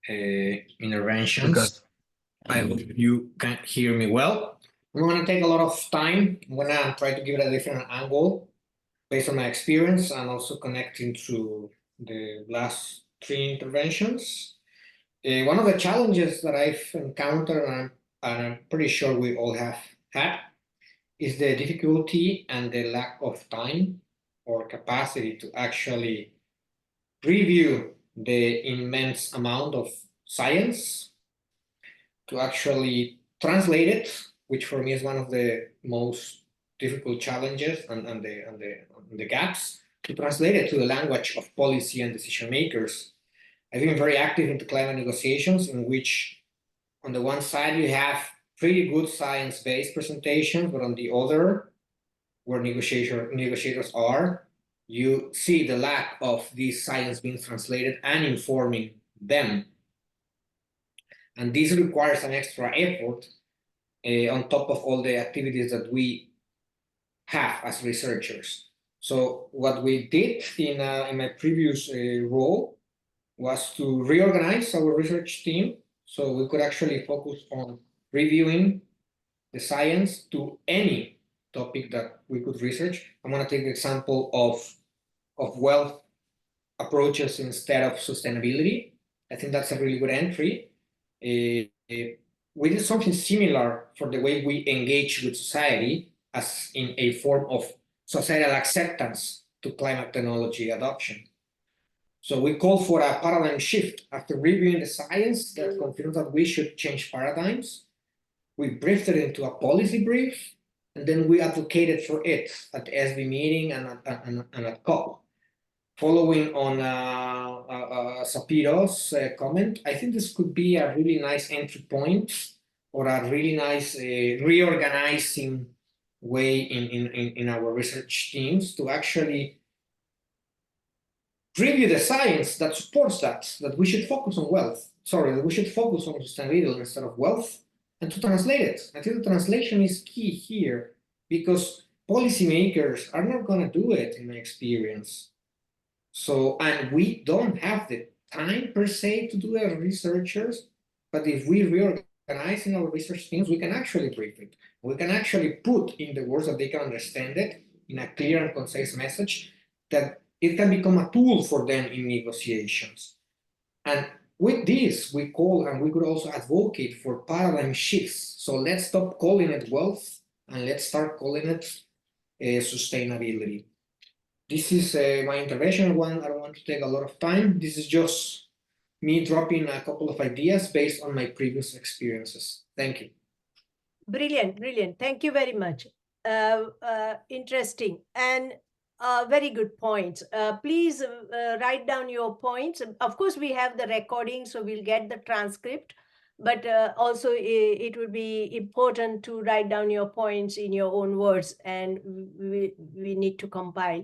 Speaker 5: interventions. I hope you can hear me well. I'm going to take a lot of time. I'm going to try to give it a different angle based on my experience and also connecting to the last three interventions. One of the challenges that I've encountered, and I'm pretty sure we all have had, is the difficulty and the lack of time or capacity to actually review the immense amount of science, to actually translate it, which for me is one of the most difficult challenges and the gaps, to translate it to the language of policy and decision makers. I've been very active into climate negotiations, in which on the one side you have pretty good science-based presentations, but on the other, where negotiators are, you see the lack of this science being translated and informing them. And this requires an extra effort on top of all the activities that we have as researchers. So what we did in my previous role was to reorganize our research team so we could actually focus on reviewing the science to any topic that we could research. I'm going to take the example of wealth approaches instead of sustainability. I think that's a really good entry. We did something similar for the way we engage with society, as in a form of societal acceptance to climate technology adoption. So we called for a paradigm shift. After reviewing the science that confirmed that we should change paradigms, we briefed it into a policy brief, and then we advocated for it at the SB meeting and at COP. Following on Sapiro's comment, I think this could be a really nice entry point, or a really nice reorganizing way in our research teams to actually review the science that supports that we should focus on that we should focus on sustainability instead of wealth, and to translate it. I think the translation is key here, because policymakers are not going to do it, in my experience. So, and we don't have the time per se to do it as researchers, but if we reorganize in our research teams, we can actually brief it. We can actually put in the words that they can understand it in a clear and concise message, that it can become a tool for them in negotiations. And with this, we call, and we could also advocate for paradigm shifts. So let's stop calling it wealth and let's start calling it sustainability. This is my intervention. I don't want to take a lot of time. This is just me dropping a couple of ideas based on my previous experiences. Thank you.
Speaker 1: Brilliant, brilliant. Thank you very much. Interesting and very good points. Please write down your points. Of course, we have the recording, so we'll get the transcript. But also, it would be important to write down your points in your own words, and we need to compile.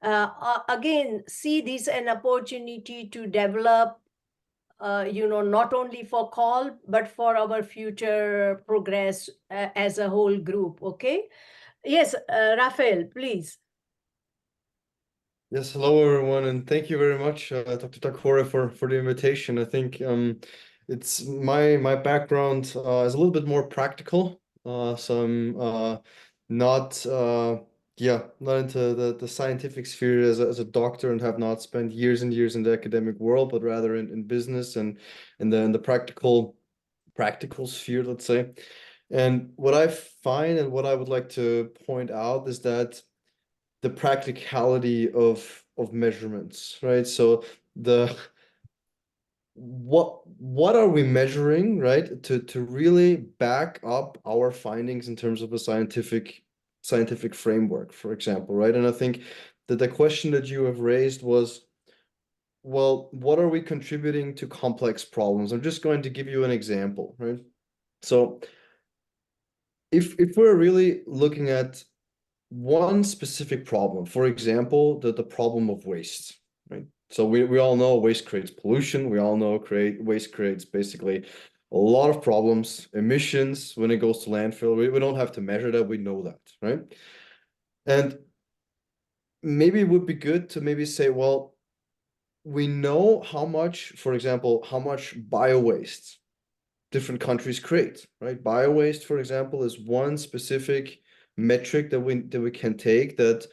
Speaker 1: Again, see this an opportunity to develop, not only for call, but for our future progress as a whole group, okay? Yes, Rafael, please.
Speaker 6: Yes, hello everyone, and thank you very much, Dr. Thakore, for the invitation. I think it's my background is a little bit more practical, so I'm not into the scientific sphere as a doctor, and have not spent years and years in the academic world, but rather in business and in the practical sphere, let's say. And what I find, and what I would like to point out, is that the practicality of measurements, right? So what are we measuring, right? To really back up our findings in terms of a scientific framework, for example, right? And I think that the question that you have raised was, well, what are we contributing to complex problems? I'm just going to give you an example, right? So if we're really looking at one specific problem, for example, the problem of waste, right? So we all know waste creates pollution. We all know waste creates basically a lot of problems, emissions when it goes to landfill. We don't have to measure that. We know that, right? And maybe it would be good to maybe say, well, we know how much, for example, how much bio waste different countries create, right? Bio-waste, for example, is one specific metric that we can take that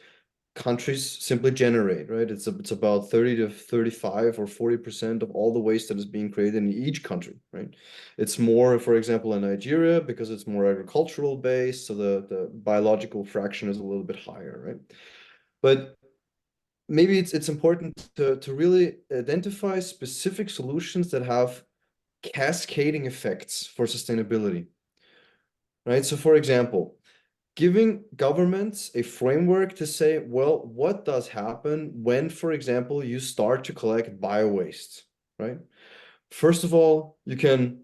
Speaker 6: countries simply generate, right? It's about 30 to 35 or 40% of all the waste that is being created in each country, right? It's more, for example, in Nigeria, because it's more agricultural based, so the biological fraction is a little bit higher, right? But maybe it's important to really identify specific solutions that have cascading effects for sustainability, right? So for example, giving governments a framework to say, well, what does happen when, for example, you start to collect bio-waste, right? First of all, you can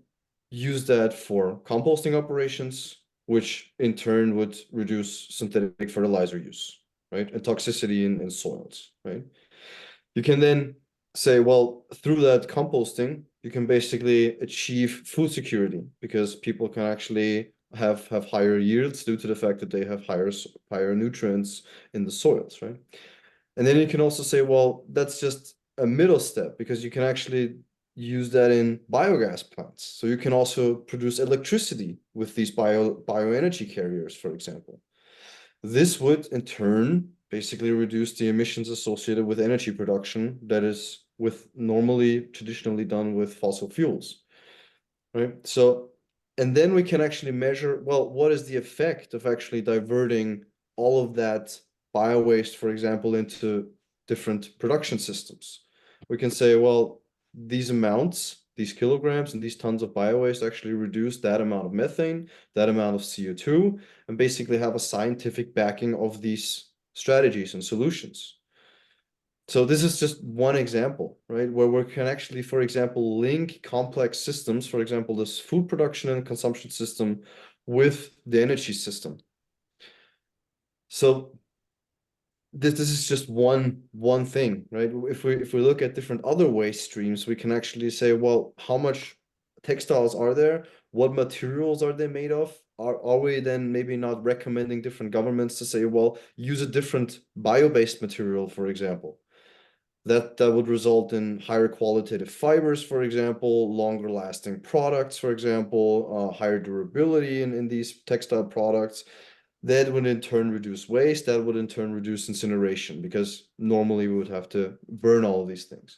Speaker 6: use that for composting operations, which in turn would reduce synthetic fertilizer use, right? And toxicity in soils, right? You can then say, well, through that composting, you can basically achieve food security because people can actually have higher yields due to the fact that they have higher nutrients in the soils, right? And then you can also say, well, that's just a middle step because you can actually use that in biogas plants. So you can also produce electricity with these bioenergy carriers, for example. This would in turn basically reduce the emissions associated with energy production that is traditionally done with fossil fuels, right? So, and then we can actually measure, well, what is the effect of actually diverting all of that bio-waste, for example, into different production systems? We can say, well, these amounts, these kilograms and these tons of bio-waste actually reduce that amount of methane, that amount of CO2, and basically have a scientific backing of these strategies and solutions. So this is just one example, right? Where we can actually, for example, link complex systems, for example, this food production and consumption system with the energy system. So this is just one thing, right? If we look at different other waste streams, we can actually say, well, how much textiles are there? What materials are they made of? Are we then maybe not recommending different governments to say, well, use a different bio-based material, for example? That would result in higher qualitative fibers, for example, longer lasting products, for example, higher durability in these textile products. That would in turn reduce waste. That would in turn reduce incineration because normally we would have to burn all of these things.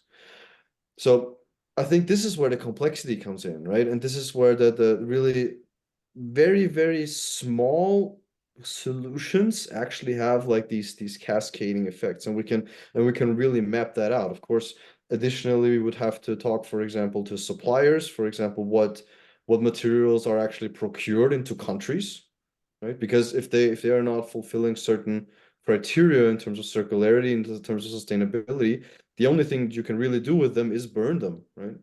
Speaker 6: So I think this is where the complexity comes in, right? And this is where the really very, very small solutions actually have like these cascading effects, and we can really map that out. Of course, additionally, we would have to talk, for example, to suppliers, for example, what materials are actually procured into countries, right? Because if they are not fulfilling certain criteria in terms of circularity, in terms of sustainability, the only thing you can really do with them is burn them, right?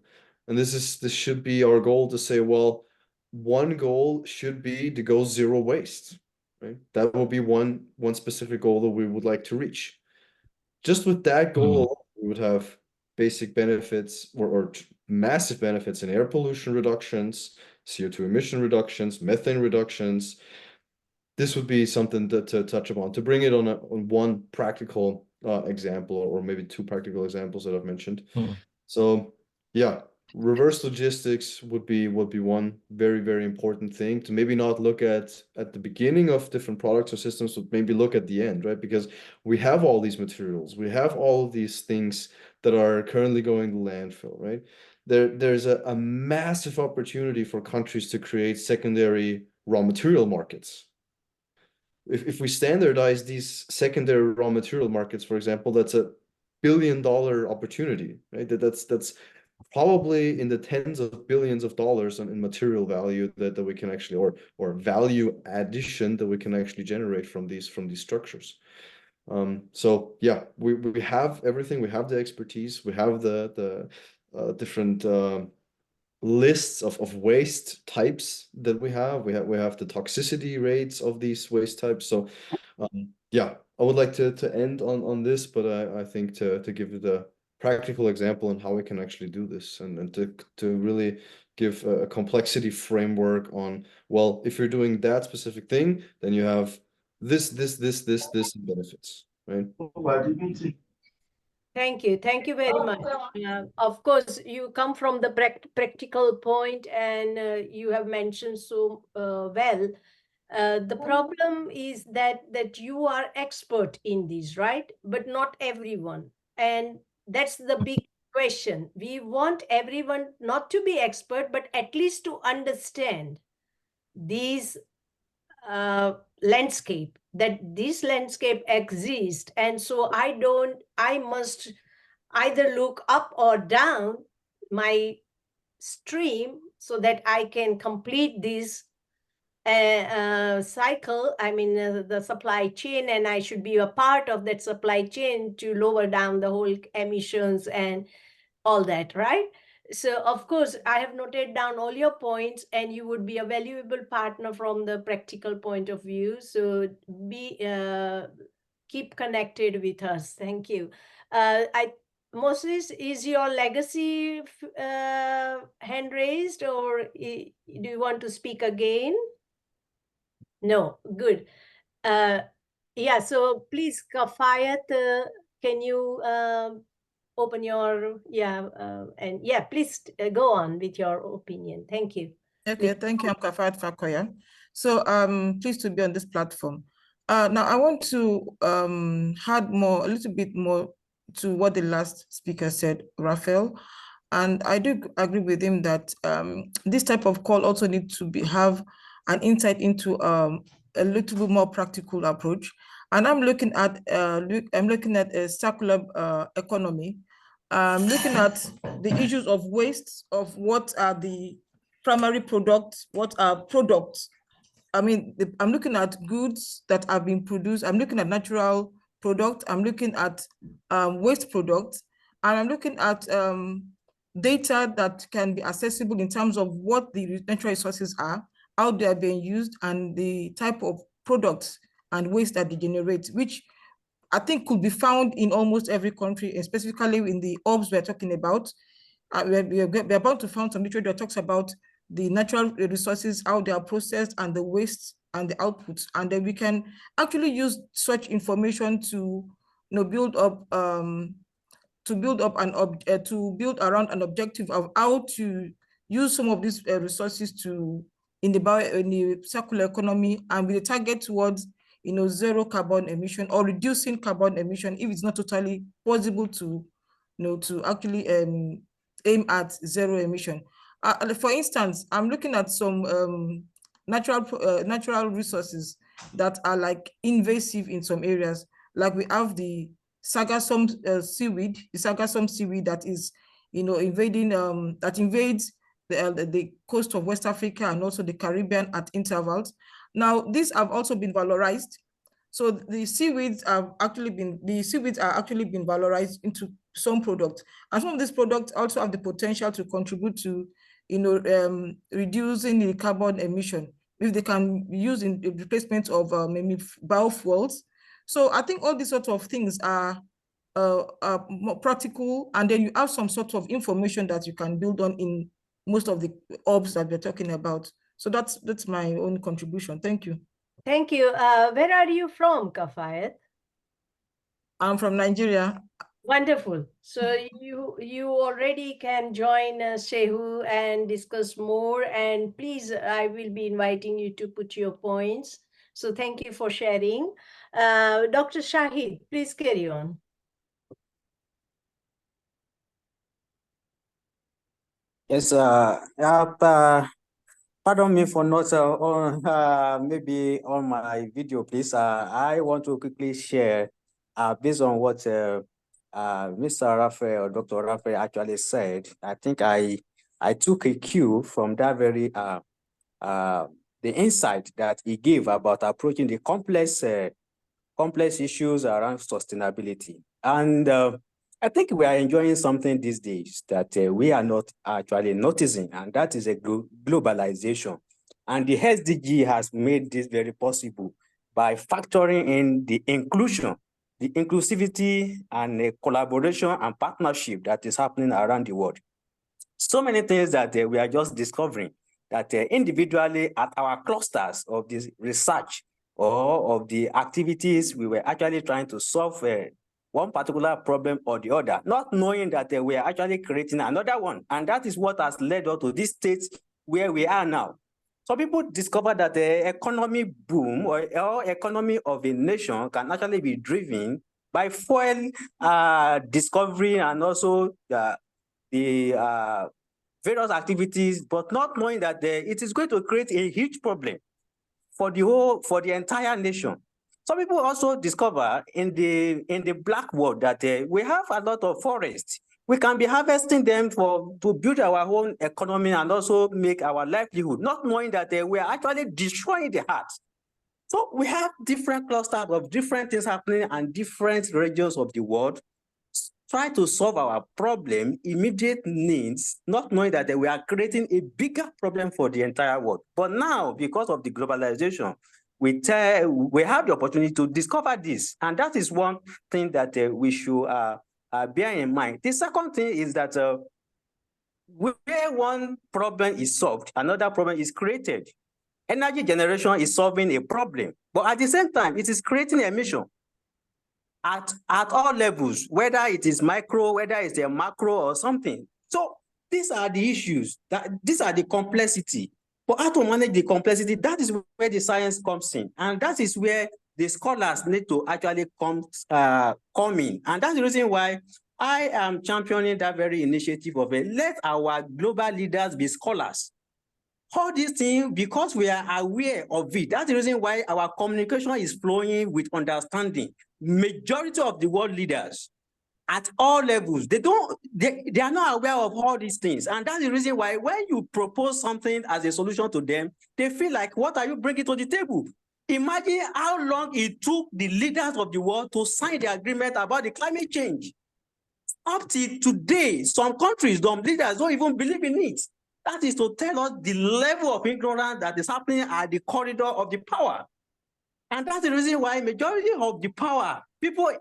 Speaker 6: And this should be our goal to say, well, one goal should be to go zero waste, right? That will be one specific goal that we would like to reach. Just with that goal, we would have basic benefits or massive benefits in air pollution reductions, CO2 emission reductions, methane reductions. This would be something to touch upon, to bring it on one practical example, or maybe two practical examples that I've mentioned. So yeah, reverse logistics would be one very, very important thing to maybe not look at the beginning of different products or systems, but maybe look at the end, right? Because we have all these materials, we have all of these things that are currently going to landfill, right? There's a massive opportunity for countries to create secondary raw material markets. If we standardize these secondary raw material markets, for example, that's $1 billion opportunity, right? That's probably in the tens of billions of dollars in material value that we can actually, or value addition that we can actually generate from these structures. So yeah, we have everything. We have the expertise. We have the different lists of waste types that we have. We have the toxicity rates of these waste types. So yeah, I would like to end on this, but I think to give you the practical example on how we can actually do this, and to really give a complexity framework on, well, if you're doing that specific thing, then you have this benefits, right?
Speaker 1: Thank you. Thank you very much. Of course, you come from the practical point, and you have mentioned so well. The problem is that you are expert in this, right? But not everyone. And that's the big question. We want everyone not to be expert, but at least to understand these landscape, that this landscape exists. And so I must either look up or down my stream so that I can complete this cycle, I mean, the supply chain, and I should be a part of that supply chain to lower down the whole emissions and all that, right? So, of course, I have noted down all your points, and you would be a valuable partner from the practical point of view. So, keep connected with us. Thank you. Moses, is your legacy hand raised, or do you want to speak again? No, good. Yeah, so please, Kafayat, can you open your, and yeah, please go on with your opinion. Thank you.
Speaker 7: Okay, thank you. I'm Kafayat Fakoya. So pleased to be on this platform. Now I want to add a little bit more to what the last speaker said, Raphael. And I do agree with him that this type of call also needs to have an insight into a little bit more practical approach. And I'm looking at a circular economy. I'm looking at the issues of waste, of what are the primary products, what are products. I mean, I'm looking at goods that have been produced. I'm looking at natural products. I'm looking at waste products, and I'm looking at data that can be accessible in terms of what the natural resources are, how they are being used, and the type of products and waste that they generate, which I think could be found in almost every country, and specifically in the hubs we're talking about. We're about to find some literature that talks about the natural resources, how they are processed, and the waste and the outputs. And then we can actually use such information to build up around an objective of how to use some of these resources in the circular economy, and with a target towards zero carbon emission, or reducing carbon emission if it's not totally possible to actually aim at zero emission. For instance, I'm looking at some natural resources that are like invasive in some areas. Like we have the sargassum seaweed, that is, invading, that invades the coast of West Africa and also the Caribbean at intervals. Now, these have also been valorized. So the seaweeds are actually been valorized into some products, and some of these products also have the potential to contribute to, reducing the carbon emission if they can be used in the replacement of maybe biofuels. So I think all these sorts of things are more practical, and then you have some sort of information that you can build on in most of the hubs that we're talking about. So that's my own contribution. Thank you.
Speaker 1: Thank you. Where are you from, Kafayat?
Speaker 7: I'm from Nigeria.
Speaker 1: Wonderful. So you already can join Shehu and discuss more. And please, I will be inviting you to put your points. So thank you for sharing. Dr. Shahid, please carry on.
Speaker 8: Yes, pardon me for not maybe on my video, please. I want to quickly share based on what Mr. Raphael or Dr. Raphael actually said. I think I took a cue from that very the insight that he gave about approaching the complex issues around sustainability. And I think we are enjoying something these days that we are not actually noticing, and that is a globalization. And the SDG has made this very possible by factoring in the inclusion, the inclusivity and collaboration and partnership that is happening around the world. So many things that we are just discovering that individually at our clusters of this research or of the activities we were actually trying to solve one particular problem or the other, not knowing that we are actually creating another one. And that is what has led us to this state where we are now. So people discover that the economy boom or economy of a nation can actually be driven by fuel discovery and also the various activities, but not knowing that it is going to create a huge problem for the entire nation. Some people also discover in the black world that we have a lot of forests. We can be harvesting them to build our own economy and also make our livelihood, not knowing that we are actually destroying the earth. So we have different clusters of different things happening and different regions of the world try to solve our problem, immediate needs, not knowing that we are creating a bigger problem for the entire world. But now, because of the globalization, we have the opportunity to discover this. And that is one thing that we should bear in mind. The second thing is that where one problem is solved, another problem is created. Energy generation is solving a problem, but at the same time, it is creating emission at all levels, whether it is micro, whether it's a macro or something. So these are the issues, these are the complexity. But how to manage the complexity, that is where the science comes in. And that is where the scholars need to actually come in. And that's the reason why I am championing that very initiative of let our global leaders be scholars. All these things, because we are aware of it, that's the reason why our communication is flowing with understanding. Majority of the world leaders at all levels, they are not aware of all these things. And that's the reason why when you propose something as a solution to them, they feel like, what are you bringing to the table? Imagine how long it took the leaders of the world to sign the agreement about the climate change. Up to today, some countries, some leaders don't even believe in it. That is to tell us the level of ignorance that is happening at the corridor of the power. And that's the reason why majority of the power, people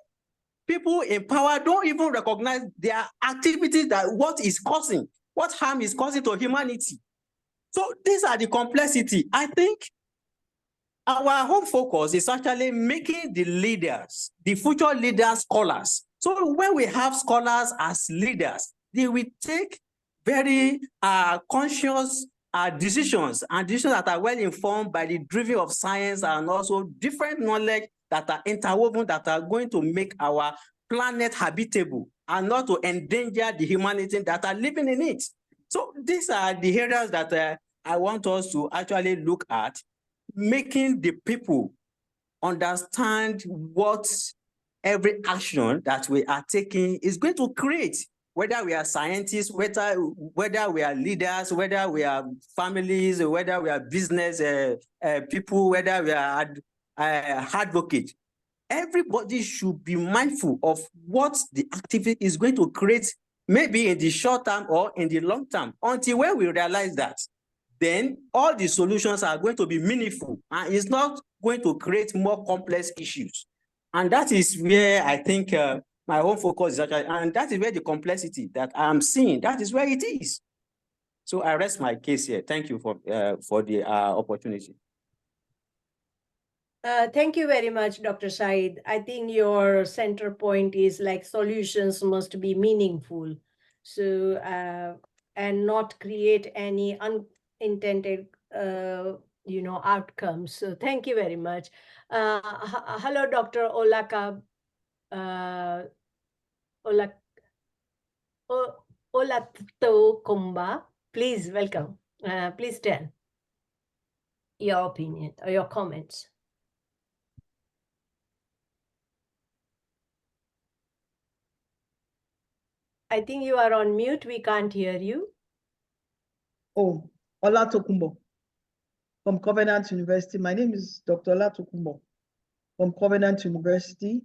Speaker 8: in power don't even recognize their activities, that what harm is causing to humanity. So these are the complexity. I think our whole focus is actually making the leaders, the future leaders, scholars. So when we have scholars as leaders, they will take very conscious decisions, and decisions that are well informed by the driven of science and also different knowledge that are interwoven, that are going to make our planet habitable and not to endanger the humanity that are living in it. So these are the areas that I want us to actually look at, making the people understand what every action that we are taking is going to create, whether we are scientists, whether we are leaders, whether we are families, whether we are business people, whether we are advocates. Everybody should be mindful of what the activity is going to create, maybe in the short term or in the long term. Until when we realize that, then all the solutions are going to be meaningful and it's not going to create more complex issues. And that is where I think my own focus is actually, and that is where the complexity that I'm seeing, that is where it is. So I rest my case here. Thank you for the opportunity.
Speaker 1: Thank you very much, Dr. Said. I think your center point is like solutions must be meaningful. So, and not create any unintended, outcomes. So thank you very much. Hello, Dr. Olaka. Olatokumba. Please welcome. Please tell your opinion or your comments. I think you are on mute. We can't hear you.
Speaker 9: Oh, Olatokumbo from Covenant University. My name is Dr. Olatokumbo from Covenant University,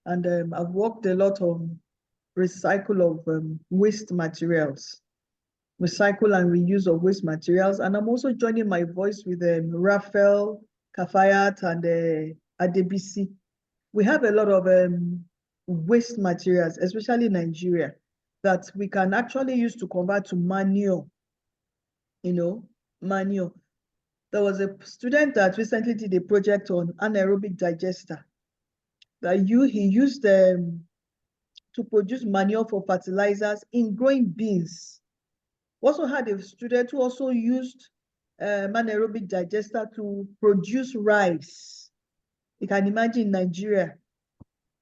Speaker 9: and I've worked a lot on recycle of waste materials, recycle and reuse of waste materials. And I'm also joining my voice with Raphael, Kafayat, and Advocacy. We have a lot of waste materials, especially in Nigeria, that we can actually use to convert to manure, manure. There was a student that recently did a project on anaerobic digester. He used to produce manure for fertilizers in growing beans. We also had a student who also used anaerobic digester to produce rice. You can imagine in Nigeria,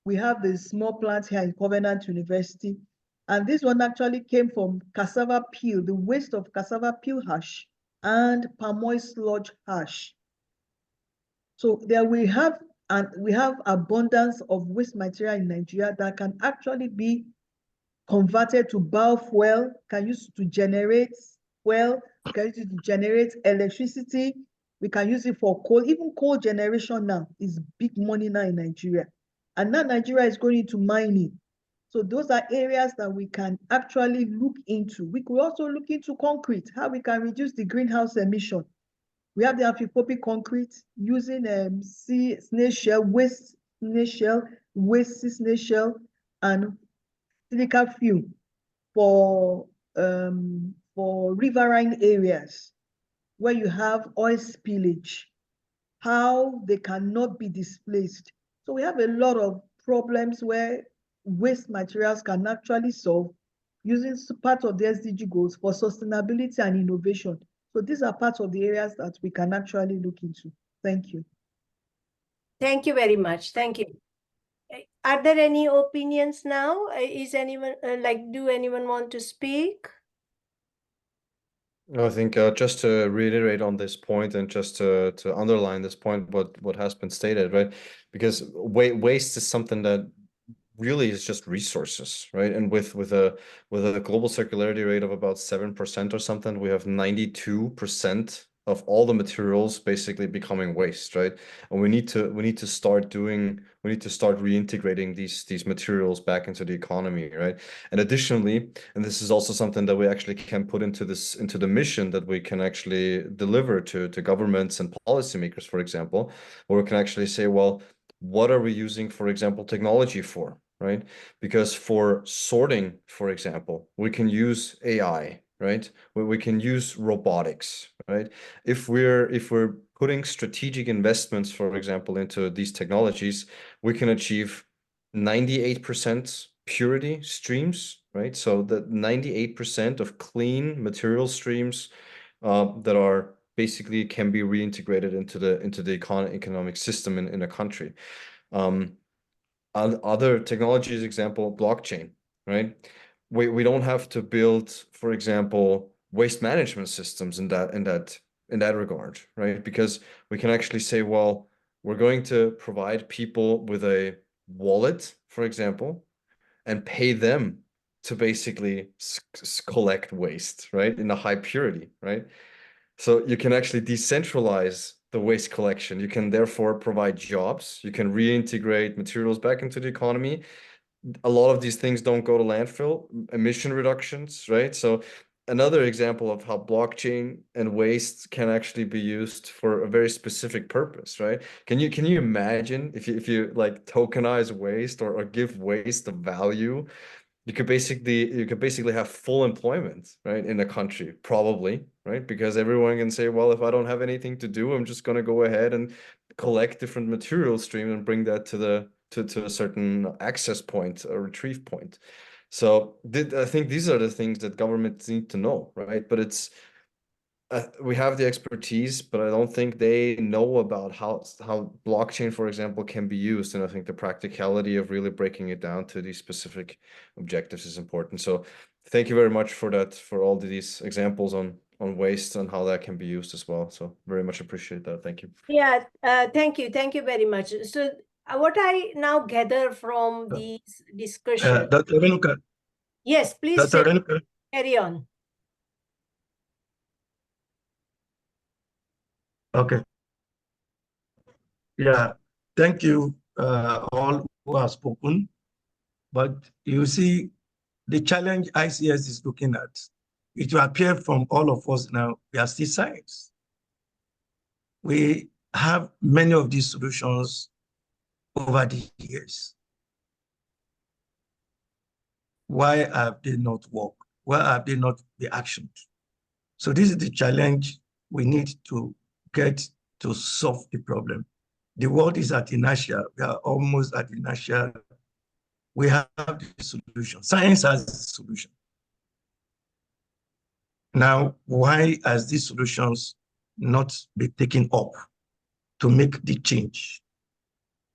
Speaker 9: we have the small plant here in Covenant University, and this one actually came from cassava peel, the waste of cassava peel hash and palm oil sludge hash. So there we have abundance of waste material in Nigeria that can actually be converted to biofuel, can use to generate fuel, can use it to generate electricity. We can use it for coal. Even coal generation now is big money now in Nigeria. And now Nigeria is going into mining. So those are areas that we can actually look into. We could also look into concrete, how we can reduce the greenhouse emission. We have the amphiphobic concrete using snail shell, waste snail shell, waste snail shell, and silica fuel for riverine areas where you have oil spillage, how they cannot be displaced. So we have a lot of problems where waste materials can actually solve using part of the SDG goals for sustainability and innovation. So these are parts of the areas that we can actually look into. Thank you.
Speaker 1: Thank you very much. Thank you. Are there any opinions now? Is anyone do anyone want to speak?
Speaker 6: I think just to reiterate on this point and just to underline this point, what has been stated, right? Because waste is something that really is just resources, right? And with a global circularity rate of about 7% or something, we have 92% of all the materials basically becoming waste, right? And we need to start reintegrating these materials back into the economy, right? And additionally, and this is also something that we actually can put into the mission that we can actually deliver to governments and policymakers, for example, where we can actually say, well, what are we using, for example, technology for, right? Because for sorting, for example, we can use AI, right? We can use robotics, right? If we're putting strategic investments, for example, into these technologies, we can achieve 98% purity streams, right? So that 98% of clean material streams that are basically can be reintegrated into the economic system in a country. Other technologies, example, blockchain, right? We don't have to build, for example, waste management systems in that regard, right? Because we can actually say, well, we're going to provide people with a wallet, for example, and pay them to basically collect waste, right? In a high purity, right? So you can actually decentralize the waste collection. You can therefore provide jobs. You can reintegrate materials back into the economy. A lot of these things don't go to landfill, emission reductions, right? So another example of how blockchain and waste can actually be used for a very specific purpose, right? Can you imagine if you like tokenize waste or give waste a value? You could basically have full employment, right, in a country, probably, right? Because everyone can say, well, if I don't have anything to do, I'm just going to go ahead and collect different material stream and bring that to a certain access point, a retrieve point. So I think these are the things that governments need to know, right? But it's we have the expertise, but I don't think they know about how blockchain, for example, can be used. And I think the practicality of really breaking it down to these specific objectives is important. So thank you very much for that, for all these examples on waste and how that can be used as well. So very much appreciate that. Thank you.
Speaker 1: Yeah, thank you. Thank you very much. So what I now gather from these discussions.
Speaker 3: Dr. Renuka.
Speaker 1: Yes, please carry on.
Speaker 3: Okay. Yeah, thank you all who have spoken. But you see, the challenge ICS is looking at, it will appear from all of us now, we are still science. We have many of these solutions over the years. Why have they not worked? Why have they not been actioned? So this is the challenge we need to get to solve the problem. The world is at inertia. We are almost at inertia we have the solution. Science has the solution. Now, why has these solutions not been taken up to make the change?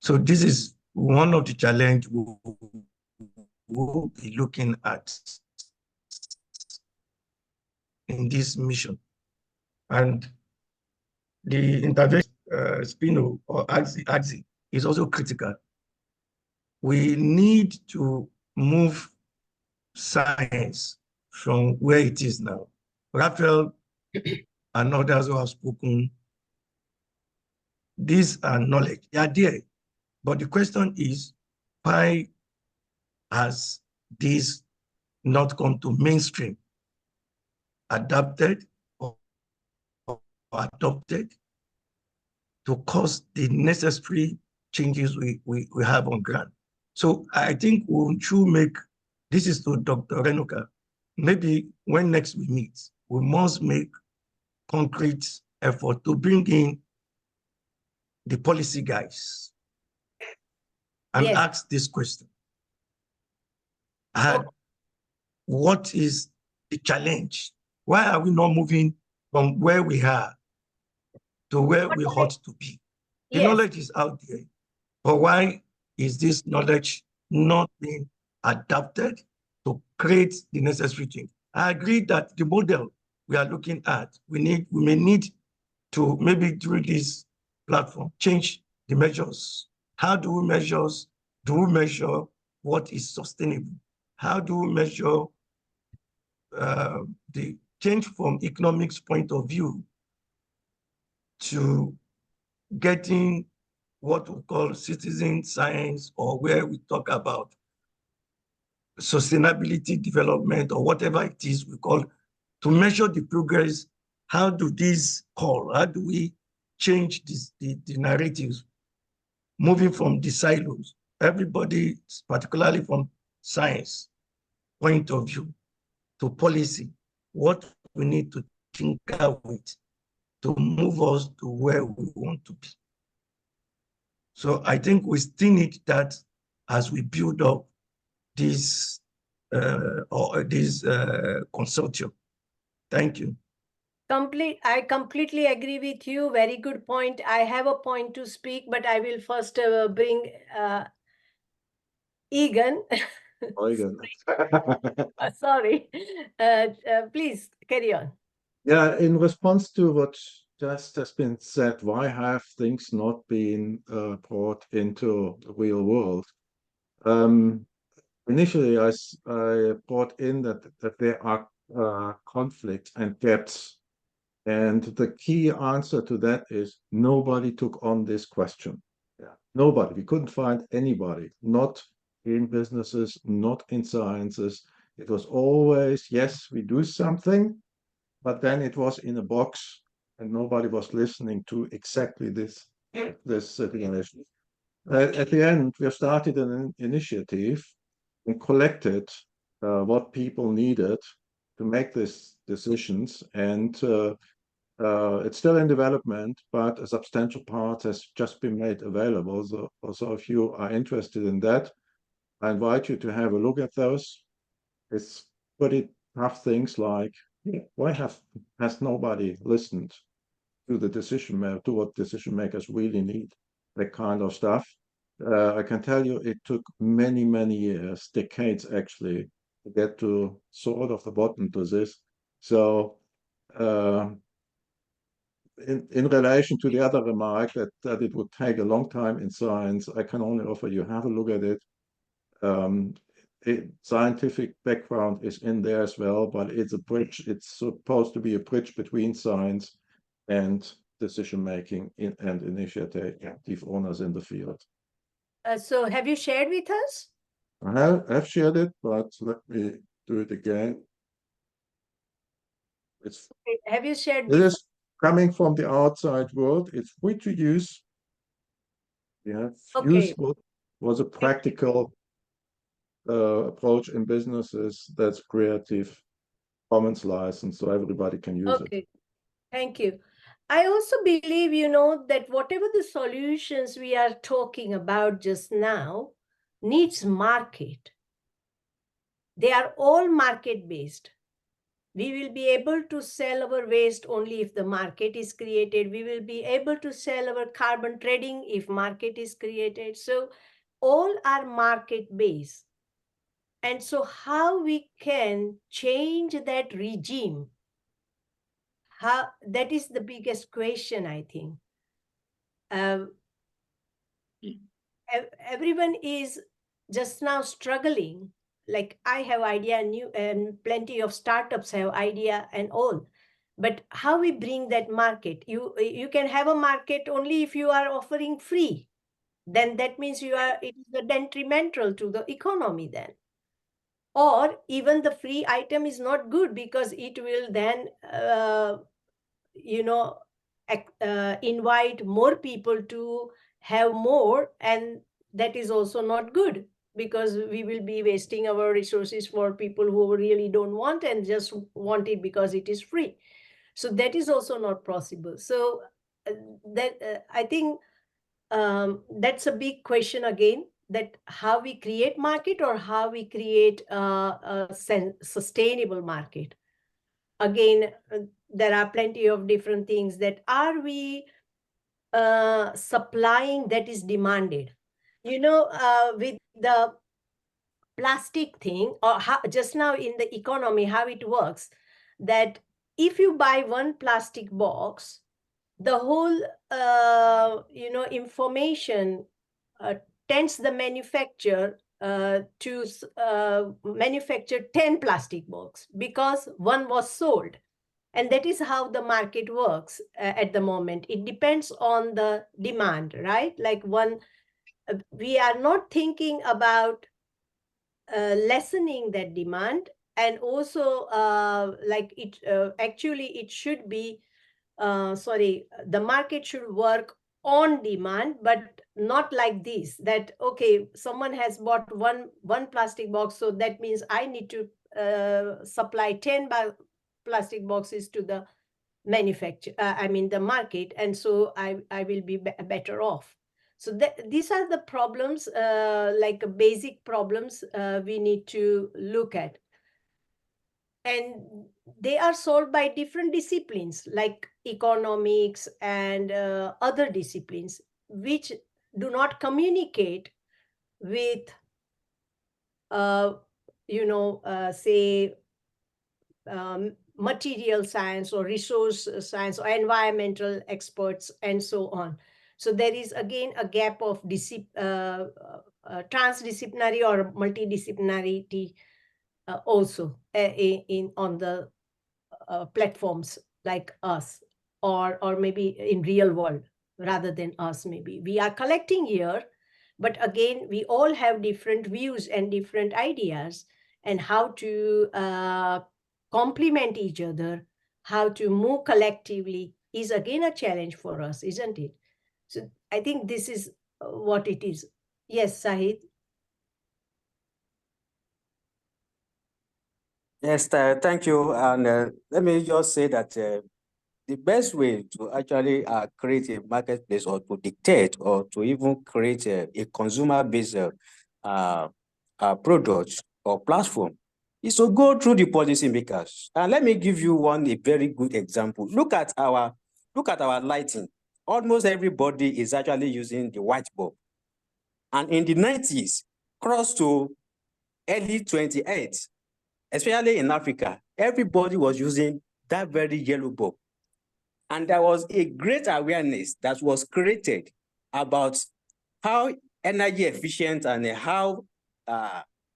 Speaker 3: So this is one of the challenges we'll be looking at in this mission. And the intervention, Spino or AXI is also critical. We need to move science from where it is now. Raphael and others who have spoken, these are knowledge, they are there. But the question is, why has this not come to mainstream, adapted or adopted to cause the necessary changes we have on ground? So I think we should make, this is to Dr. Renuka, maybe when next we meet, we must make concrete effort to bring in the policy guys and
Speaker 1: Yes.
Speaker 3: ask this question. What is the challenge? Why are we not moving from where we are to where we ought to be? The
Speaker 1: Yes.
Speaker 3: knowledge is out there, but why is this knowledge not being adapted to create the necessary change? I agree that the model we are looking at, we may need to maybe through this platform change the measures. How do we measure? Do we measure what is sustainable? How do we measure the change from economics point of view to getting what we call citizen science, or where we talk about sustainability development, or whatever it is we call, to measure the progress? How do these call? How do we change the narratives, moving from the silos, everybody, particularly from science point of view, to policy, what we need to think out with to move us to where we want to be. So I think we still need that as we build up this consortium. Thank you.
Speaker 1: I completely agree with you. Very good point. I have a point to speak, but I will first bring Egan.
Speaker 2: Eugen.
Speaker 1: Sorry. Please carry on.
Speaker 2: Yeah, in response to what just has been said, why have things not been brought into the real world? Initially, I brought in that there are conflicts and gaps. And the key answer to that is nobody took on this question. Yeah. Nobody. We couldn't find anybody, not in businesses, not in sciences. It was always, yes, we do something, but then it was in a box and nobody was listening to exactly this situation. At the end, we have started an initiative and collected what people needed to make these decisions. And it's still in development, but a substantial part has just been made available. So if you are interested in that, I invite you to have a look at those. It's pretty tough things like, why has nobody listened to the to what decision makers really need, that kind of stuff. I can tell you it took many, many years, decades actually, to get to sort of the bottom to this. So in relation to the other remark that it would take a long time in science, I can only offer you have a look at it. Scientific background is in there as well, but it's a bridge. It's supposed to be a bridge between science and decision making and initiative owners in the field.
Speaker 1: So have you shared with us?
Speaker 2: I have shared it, but let me do it again.
Speaker 1: Have you shared
Speaker 2: it is coming from the outside world. It's free to use. Yeah,
Speaker 1: Okay.
Speaker 2: useful, was a practical approach in businesses that's Creative Commons license, so everybody can use it.
Speaker 1: Okay, thank you. I also believe, that whatever the solutions we are talking about just now, needs market. They are all market-based. We will be able to sell our waste only if the market is created. We will be able to sell our carbon trading if market is created. So all are market-based. And so how we can change that regime, that is the biggest question, I think. Everyone is just now struggling. Like I have idea, and plenty of startups have idea and all. But how we bring that market? You can have a market only if you are offering free. Then that means it is detrimental to the economy then. Or even the free item is not good because it will then, invite more people to have more, and that is also not good because we will be wasting our resources for people who really don't want and just want it because it is free. So that is also not possible. So I think that's a big question again, that how we create market or how we create a sustainable market. Again, there are plenty of different things. That are we supplying that is demanded? With the plastic thing, or just now in the economy, how it works, that if you buy one plastic box, the whole information tends the manufacturer to manufacture 10 plastic boxes because one was sold. And that is how the market works at the moment. It depends on the demand, right? Like we are not thinking about lessening that demand. And also actually it should be, the market should work on demand, but not like this, that, okay, someone has bought one plastic box, so that means I need to supply 10 plastic boxes to the manufacturer, the market, and so I will be better off. So these are the problems, like basic problems we need to look at. And they are solved by different disciplines like economics and other disciplines, which do not communicate with, say, material science or resource science or environmental experts and so on. So there is again a gap of transdisciplinary or multidisciplinarity also on the platforms like us, or maybe in real world rather than us. Maybe we are collecting here, but again we all have different views and different ideas, and how to complement each other, how to move collectively is again a challenge for us, isn't it? So I think this is what it is. Yes, Sahid.
Speaker 8: Yes, thank you. And let me just say that the best way to actually create a marketplace, or to dictate, or to even create a consumer-based product or platform, is to go through the policy makers. And let me give you a very good example. Look at our lighting. Almost everybody is actually using the white bulb. And in the 90s, cross to early 28, especially in Africa, everybody was using that very yellow bulb. And there was a great awareness that was created about how energy efficient and how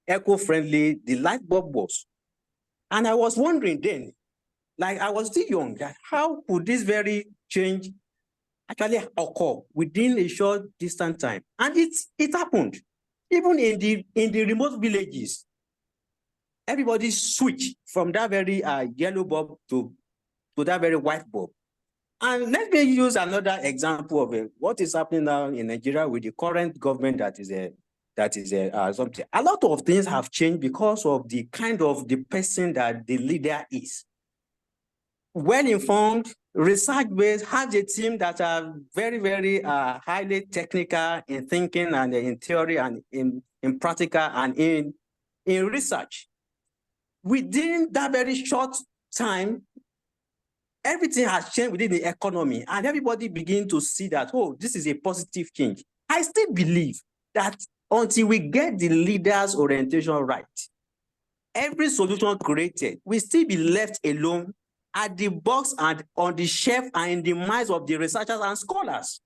Speaker 8: eco-friendly the light bulb was. And I was wondering then, like I was still young, that how could this very change actually occur within a short distant time? And it happened. Even in the remote villages, everybody switched from that very yellow bulb to that very white bulb. And let me use another example of what is happening now in Nigeria with the current government that is something. A lot of things have changed because of the kind of the person that the leader is. Well-informed, research-based, has a team that are very, very highly technical in thinking and in theory and in in practical and in research. Within that very short time, everything has changed within the economy, and everybody begin to see that, oh, this is a positive change. I still believe that until we get the leaders' orientation right, every solution created will still be left alone at the box and on the shelf and in the minds of the researchers and scholars.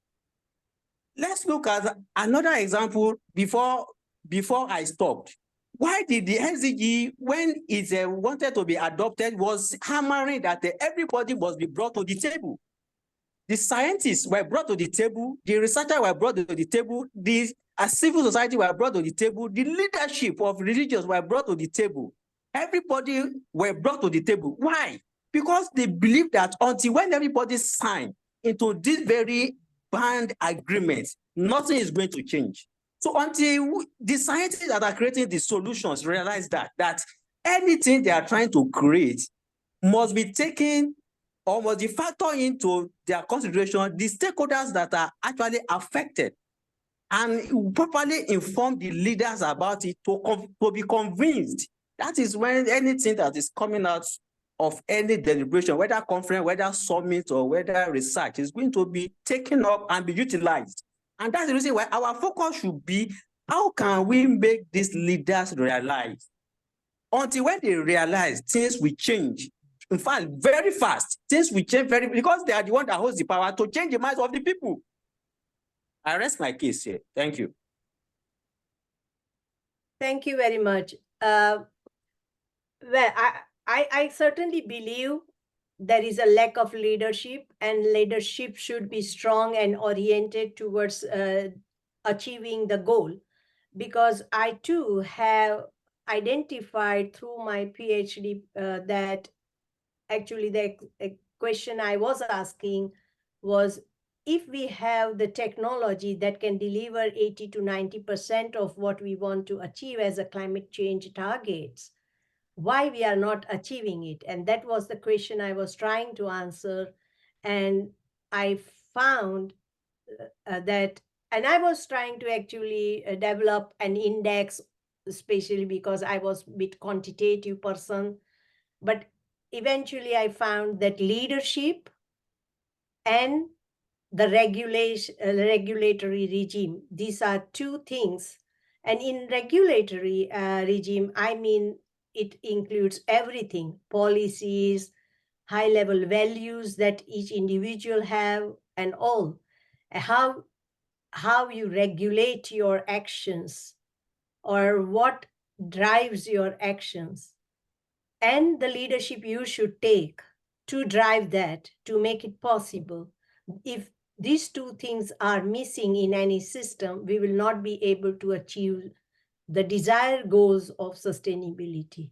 Speaker 8: Let's look at another example before I stopped. Why did the SDG, when it wanted to be adopted, was hammering that everybody must be brought to the table? The scientists were brought to the table, the researchers were brought to the table, the civil society were brought to the table, the leadership of religions were brought to the table. Everybody were brought to the table. Why? Because they believe that until when everybody signed into this very band agreement, nothing is going to change. So until the scientists that are creating the solutions realize that anything they are trying to create must be taken or must be factored into their consideration, the stakeholders that are actually affected, and properly inform the leaders about it to be convinced. That is when anything that is coming out of any deliberation, whether conference, whether summit, or whether research, is going to be taken up and be utilized. And that's the reason why our focus should be, how can we make these leaders realize? Until when they realize, things will change. In fact, very fast. Things will change because they are the one that holds the power to change the minds of the people. I rest my case here. Thank you.
Speaker 1: Thank you very much. Well, I certainly believe there is a lack of leadership, and leadership should be strong and oriented towards achieving the goal. Because I too have identified through my PhD that actually the question I was asking was, if we have the technology that can deliver 80 to 90% of what we want to achieve as a climate change targets, why we are not achieving it? And that was the question I was trying to answer. And I found that, and I was trying to actually develop an index, especially because I was a bit quantitative person. But eventually I found that leadership and the regulatory regime, these are two things. And in regulatory regime, I mean, it includes everything: policies, high-level values that each individual have, and all. How you regulate your actions, or what drives your actions, and the leadership you should take to drive that, to make it possible. If these two things are missing in any system, we will not be able to achieve the desired goals of sustainability.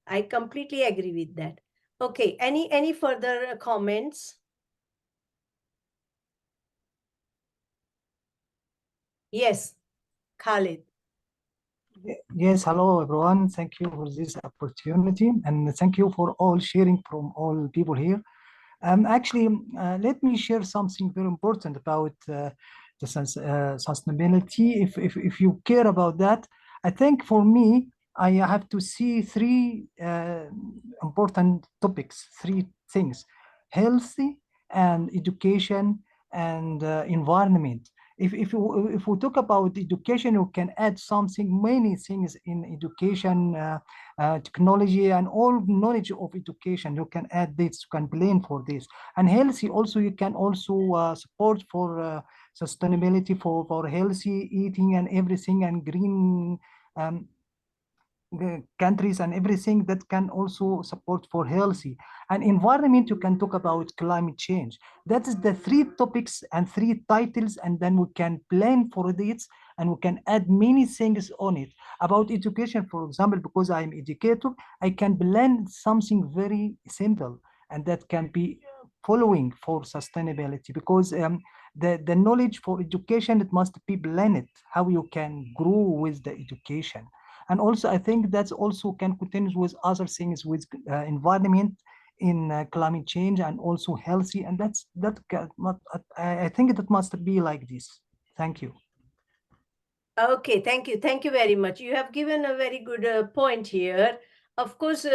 Speaker 1: I completely agree with that. Okay, any further comments? Yes, Khalid.
Speaker 10: Yes, hello everyone. Thank you for this opportunity, and thank you for all sharing from all people here. Actually, let me share something very important about the sustainability. If you care about that, I think for me, I have to see three important topics, three things: healthy and education and environment. If we talk about education, you can add something, many things in education, technology, and all knowledge of education. You can add this, you can plan for this. And healthy also, you can also support for sustainability, for healthy eating and everything, and green countries and everything that can also support for healthy. And environment, you can talk about climate change. That is the three topics and three titles, and then we can plan for this, and we can add many things on it. About education, for example, because I'm educator, I can plan something very simple, and that can be following for sustainability, because the knowledge for education, it must be planned, how you can grow with the education. And also, I think that's also can continue with other things, with environment in climate change, and also healthy. And I think that must be like this. Thank you.
Speaker 1: Okay, thank you. Thank you very much. You have given a very good point here. Of course,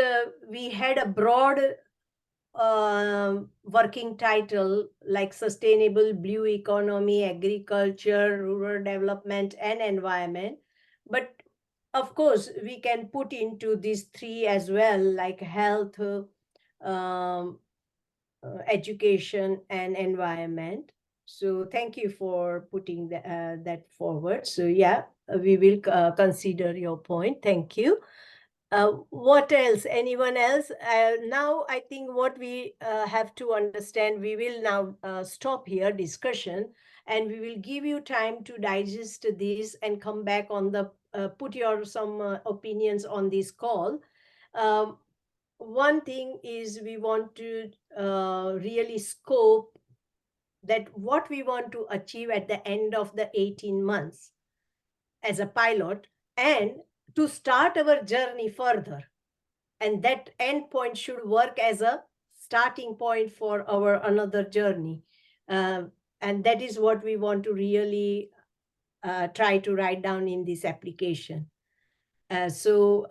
Speaker 1: we had a broad working title like Sustainable Blue Economy, Agriculture, Rural Development, and Environment. But of course, we can put into these three as well, like health, education, and environment. So thank you for putting that forward. So yeah, we will consider your point. Thank you. What else? Anyone else? Now, I think what we have to understand, we will now stop here discussion, and we will give you time to digest this and come back on the put your some opinions on this call. Um, One thing is we want to really scope that what we want to achieve at the end of the 18 months as a pilot, and to start our journey further. And that end point should work as a starting point for our another journey. And that is what we want to really try to write down in this application. So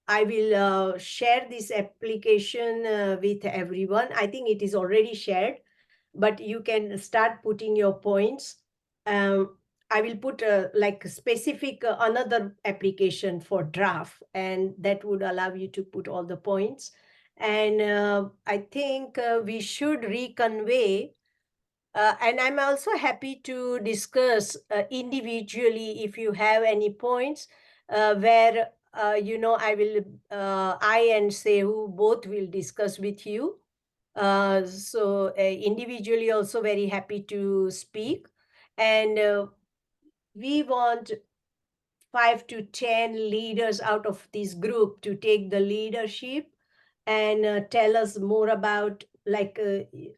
Speaker 1: I will share this application with everyone. I think it is already shared, but you can start putting your points. I will put like specific another application for draft, and that would allow you to put all the points. And I think we should reconvey. And I'm also happy to discuss individually if you have any points where, I and Sehu both will discuss with you. So individually also very happy to speak. And we want 5 to 10 leaders out of this group to take the leadership and tell us more about, like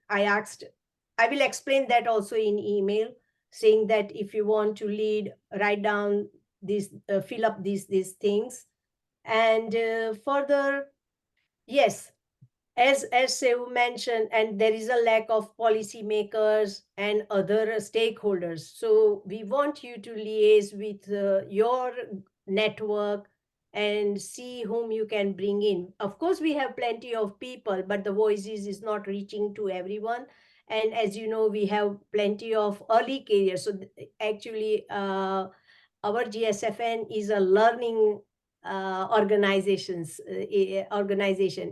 Speaker 1: I will explain that also in email, saying that if you want to lead, write down this, fill up these things. And further, yes, as Sehu mentioned, and there is a lack of policymakers and other stakeholders. So we want you to liaise with your network and see whom you can bring in. Of course, we have plenty of people, but the voices is not reaching to everyone. And as you know, we have plenty of early careers. So actually, our GSFN is a learning organization.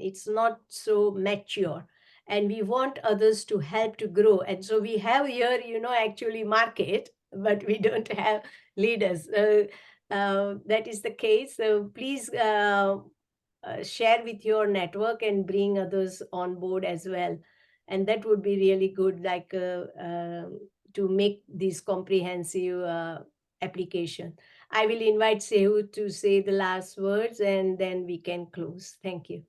Speaker 1: It's not so mature, and we want others to help to grow. And so we have here, actually market, but we don't have leaders. That is the case. So please share with your network and bring others on board as well. And that would be really good, like to make this comprehensive application. I will invite Sehu to say the last words, and then we can close. Thank you.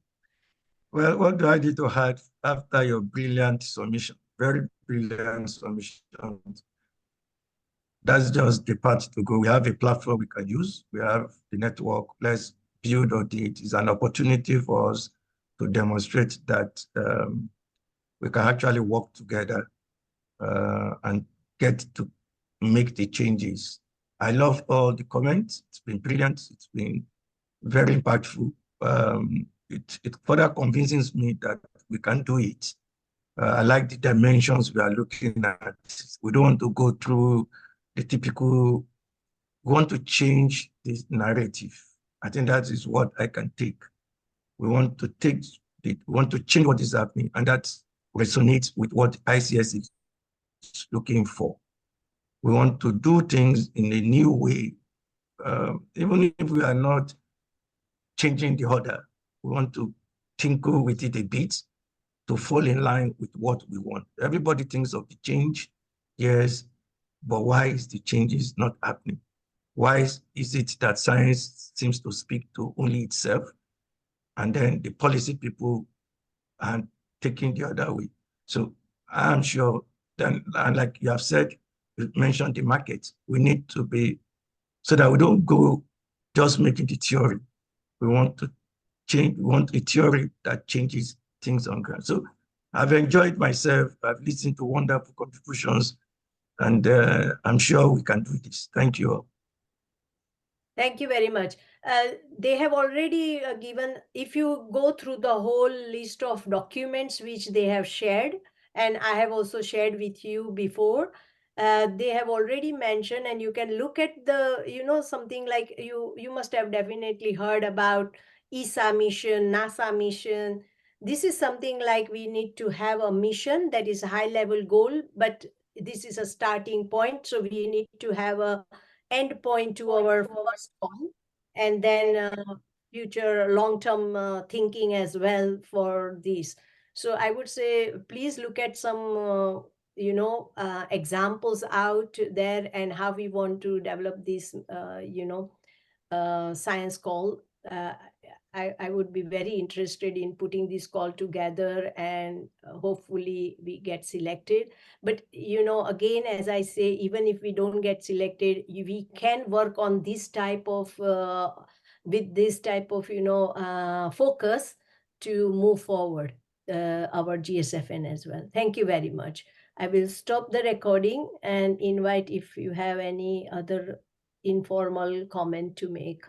Speaker 3: Well, what do I need to add after your brilliant submission? Very brilliant submission. That's just the part to go. We have a platform we can use. We have the network. Let's build on it. It's an opportunity for us to demonstrate that we can actually work together and get to make the changes. I love all the comments. It's been brilliant. It's been very impactful. It further convinces me that we can do it. I like the dimensions we are looking at. We don't want to go through the typical, we want to change this narrative. I think that is what I can take. We want to change what is happening, and that resonates with what ICS is looking for. We want to do things in a new way, even if we are not changing the order. We want to tinkle with it a bit to fall in line with what we want. Everybody thinks of the change, yes, but why is the changes not happening? Why is it that science seems to speak to only itself, and then the policy people are taking the other way? So I'm sure then, and like you have said, you mentioned the market. We need to be, so that we don't go just making the theory. We want to change, we want a theory that changes things on ground. So I've enjoyed myself. I've listened to wonderful contributions, and I'm sure we can do this. Thank you all.
Speaker 1: Thank you very much. They have already given, if you go through the whole list of documents which they have shared, and I have also shared with you before, they have already mentioned, and you can look at the, something like you must have definitely heard about ESA mission, NASA mission. This is something like we need to have a mission that is a high level goal, but this is a starting point. So we need to have a end point to our first goal, and then future long-term thinking as well for this. So I would say, please look at some examples out there and how we want to develop this science call. I would be very interested in putting this call together, and hopefully we get selected. But, again, as I say, even if we don't get selected, we can work on this type of, with this type of, focus to move forward our GSFN as well. Thank you very much. I will stop the recording and invite if you have any other informal comment to make.